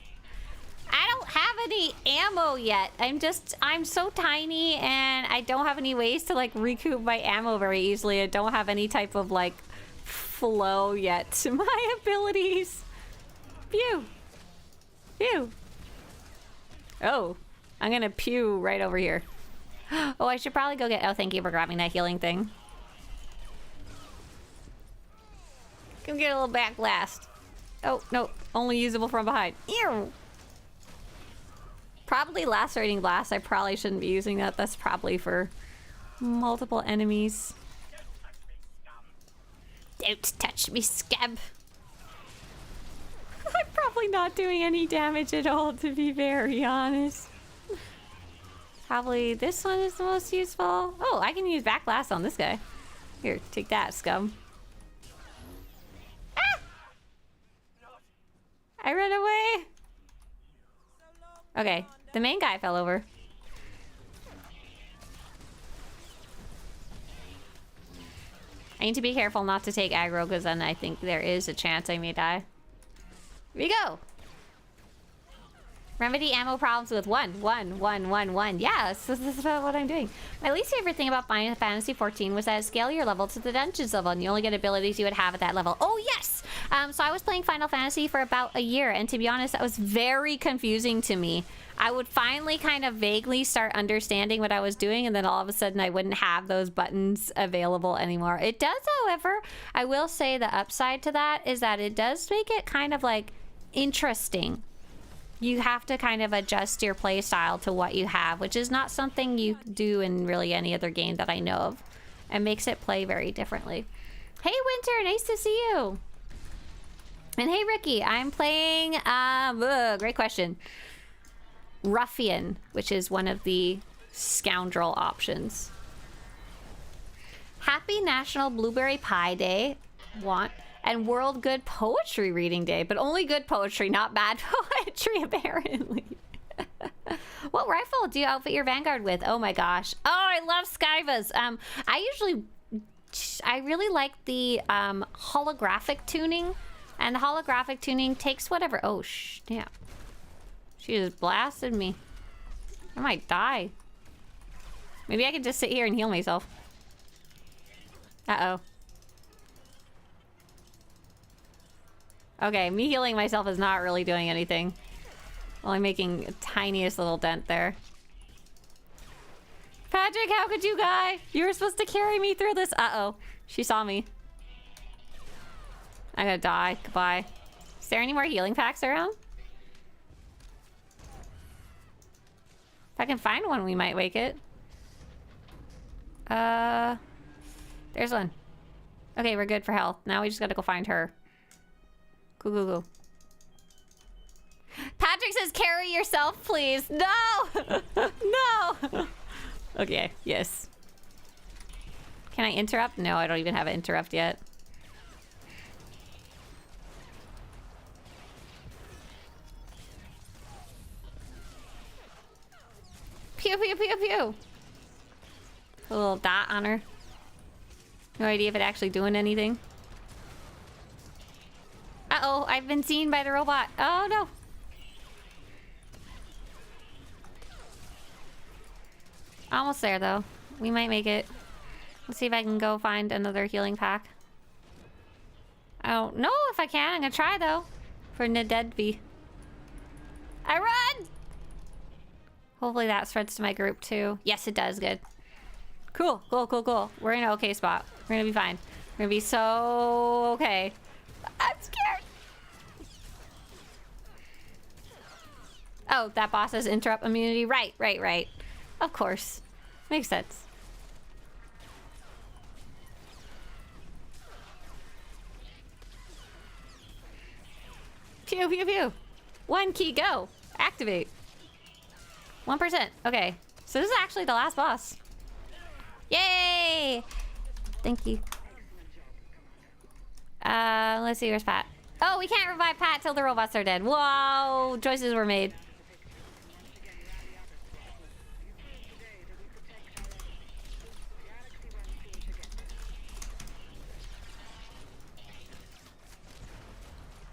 I don't have any ammo yet. I'm so tiny, and I don't have any ways to, like, recoup my ammo very easily. I don't have any type of, like, flow yet to my abilities. Pew! Pew! Oh, I'm gonna pew right over here. Oh, I should probably go get... Oh, thank you for grabbing that healing thing. Come get a little back blast. Oh, no. Only usable from behind. Ew! Probably lacerating blast. I probably shouldn't be using that. That's probably for multiple enemies. Don't touch me, scab. I'm probably not doing any damage at all, to be very honest. Probably this one is the most useful. Oh, I can use back blast on this guy. Here, take that, scum. Ah! I ran away. Okay, the main guy fell over. I need to be careful not to take aggro, because then I think there is a chance I may die. Here we go. Remedy ammo problems with 1, 1, 1, 1, 1. Yes, this is about what I'm doing. My least favorite thing about Final Fantasy 14 was that it scaled your level to the dungeons level, and you only get abilities you would have at that level. Oh, yes! So I was playing Final Fantasy for about a year, and to be honest, that was very confusing to me. I would finally kind of vaguely start understanding what I was doing, and then all of a sudden I wouldn't have those buttons available anymore. It does, however, I will say the upside to that is that it does make it kind of like interesting. You have to kind of adjust your play style to what you have, which is not something you do in really any other game that I know of. It makes it play very differently. Hey, Winter, nice to see you. And hey, Ricky, I'm playing, great question. Ruffian, which is one of the scoundrel options. Happy National Blueberry Pie Day. And World Good Poetry Reading Day, but only good poetry, not bad poetry, apparently. What rifle do you outfit your Vanguard with? Oh my gosh. Oh, I love Skyvas. I really like the holographic tuning, and the holographic tuning takes whatever. Oh, damn. She just blasted me. I might die. Maybe I can just sit here and heal myself. Uh-oh. Okay, me healing myself is not really doing anything. Only making a tiniest little dent there. Patrick, how could you, guy? You were supposed to carry me through this. Uh-oh. She saw me. I'm gonna die. Goodbye. Is there any more healing packs around? If I can find one, we might wake it. There's one. Okay, we're good for health. Now we just gotta go find her. Go, go, go. Patrick says, carry yourself, please. No! No! Okay, yes. Can I interrupt? No, I don't even have an interrupt yet. Pew, pew, pew, pew. A little dot on her. No idea if it's actually doing anything. Uh-oh, I've been seen by the robot. Oh, no. Almost there, though. We might make it. Let's see if I can go find another healing pack. I don't know if I can. I'm gonna try, though. For Nadedvi. I run! Hopefully that spreads to my group, too. Yes, it does. Good. Cool, cool, cool, cool. We're in an okay spot. We're gonna be fine. We're gonna be so okay. I'm scared. Oh, that boss has interrupt immunity. Right, right, right. Of course. Makes sense. Pew, pew, pew. 1 key, go. Activate. 1%. Okay. So this is actually the last boss. Yay! Thank you. Let's see, where's Pat? Oh, we can't revive Pat till the robots are dead. Whoa! Choices were made.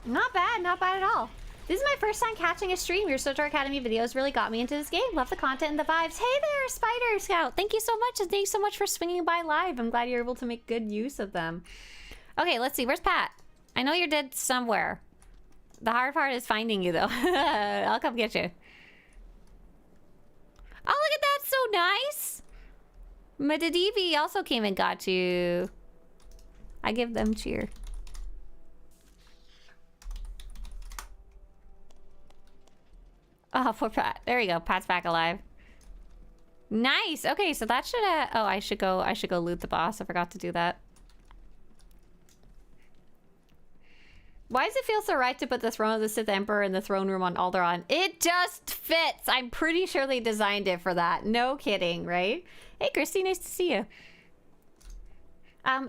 Not bad at all. This is my first time catching a stream. Your SWTOR Academy videos really got me into this game. Love the content and the vibes. Hey there, Spider Scout. Thank you so much, and thanks so much for swinging by live. I'm glad you're able to make good use of them. Okay, let's see. Where's Pat? I know you're dead somewhere. The hard part is finding you, though. I'll come get you. Oh, look at that. So nice. Medadivi also came and got you. I give them cheer. Oh, poor Pat. There we go. Pat's back alive. Nice. Okay, so that should oh, I should go loot the boss. I forgot to do that. Why does it feel so right to put the throne of the Sith Emperor in the throne room on Alderaan? It just fits. I'm pretty sure they designed it for that. No kidding, right? Hey, Christy, nice to see you.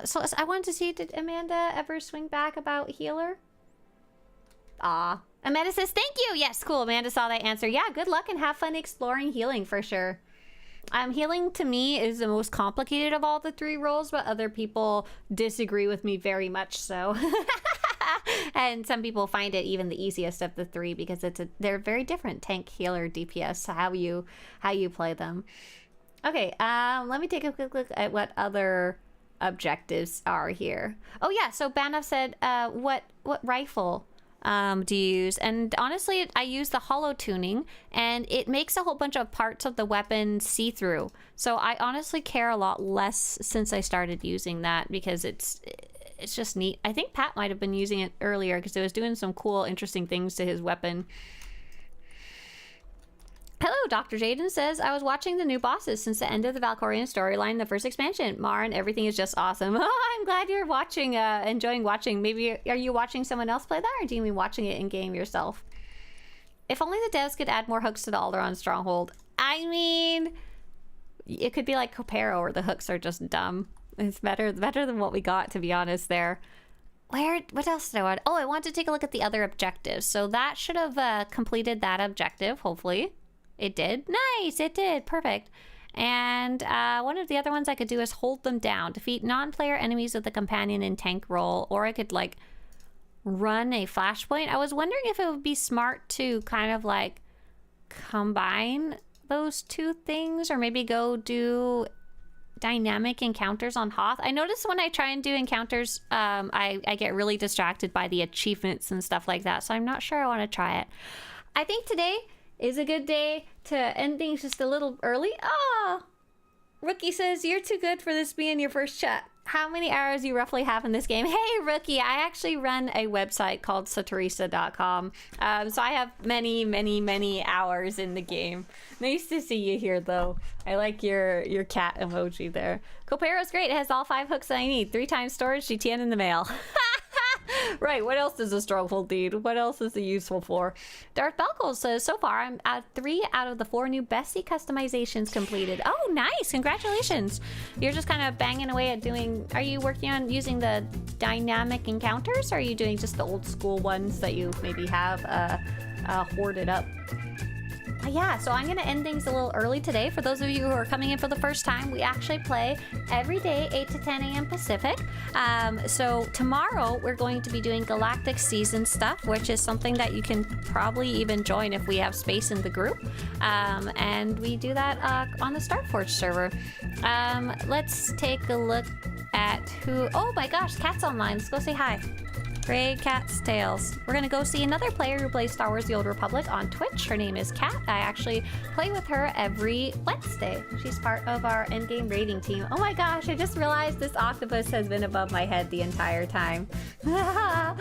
So I wanted to see, did Amanda ever swing back about healer? Ah. Amanda says, thank you. Yes, cool. Amanda saw that answer. Yeah, good luck and have fun exploring healing for sure. Healing to me is the most complicated of all the 3 roles, but other people disagree with me very much so. And some people find it even the easiest of the 3 because they're very different, tank, healer, DPS, how you play them. Okay, let me take a quick look at what other objectives are here. Oh yeah, so Banaf said, what rifle do you use? And honestly, I use the hollow tuning, and it makes a whole bunch of parts of the weapon see-through. So I honestly care a lot less since I started using that because it's just neat. I think Pat might have been using it earlier because it was doing some cool, interesting things to his weapon. Hello, Dr. Jaden says, I was watching the new bosses since the end of the Valkyrian storyline, the first expansion. Mar and everything is just awesome. Oh, I'm glad you're watching, enjoying watching. Maybe, are you watching someone else play that, or do you mean watching it in-game yourself? If only the devs could add more hooks to the Alderaan Stronghold. I mean, it could be like Copero, where the hooks are just dumb. It's better than what we got, to be honest, there. What else did I want? Oh, I want to take a look at the other objectives. So that should have completed that objective, hopefully. It did. Nice, it did. Perfect. And one of the other ones I could do is hold them down. Defeat non-player enemies with a companion and tank role. Or I could, like, run a flashpoint. I was wondering if it would be smart to kind of, like, combine those 2 things. Or maybe go do dynamic encounters on Hoth. I notice when I try and do encounters, I get really distracted by the achievements and stuff like that. So I'm not sure I want to try it. I think today is a good day to end things just a little early. Ah, Rookie says, you're too good for this being your first chat. How many hours you roughly have in this game? Hey, Rookie, I actually run a website called Swtorista.com. So I have many, many, many hours in the game. Nice to see you here, though. I like your cat emoji there. Copero's great. It has all 5 hooks that I need. 3 times storage, GTN in the mail. Right, what else does a stronghold need? What else is it useful for? Darth Belkle says, so far I'm at 3 out of the 4 new Bestie customizations completed. Oh, nice, congratulations. You're just kind of banging away at doing, are you working on using the dynamic encounters, or are you doing just the old school ones that you maybe have hoarded up? Yeah, so I'm gonna end things a little early today. For those of you who are coming in for the first time, we actually play every day, 8 to 10 a.m. Pacific. So tomorrow we're going to be doing Galactic Season stuff, which is something that you can probably even join if we have space in the group. And we do that on the Starforge server. Let's take a look at who... Oh my gosh, Cat's online. Let's go say hi. Gray Cat's Tales. We're gonna go see another player who plays Star Wars The Old Republic on Twitch. Her name is Kat. I actually play with her every Wednesday. She's part of our endgame raiding team. Oh my gosh, I just realized this octopus has been above my head the entire time. Bye!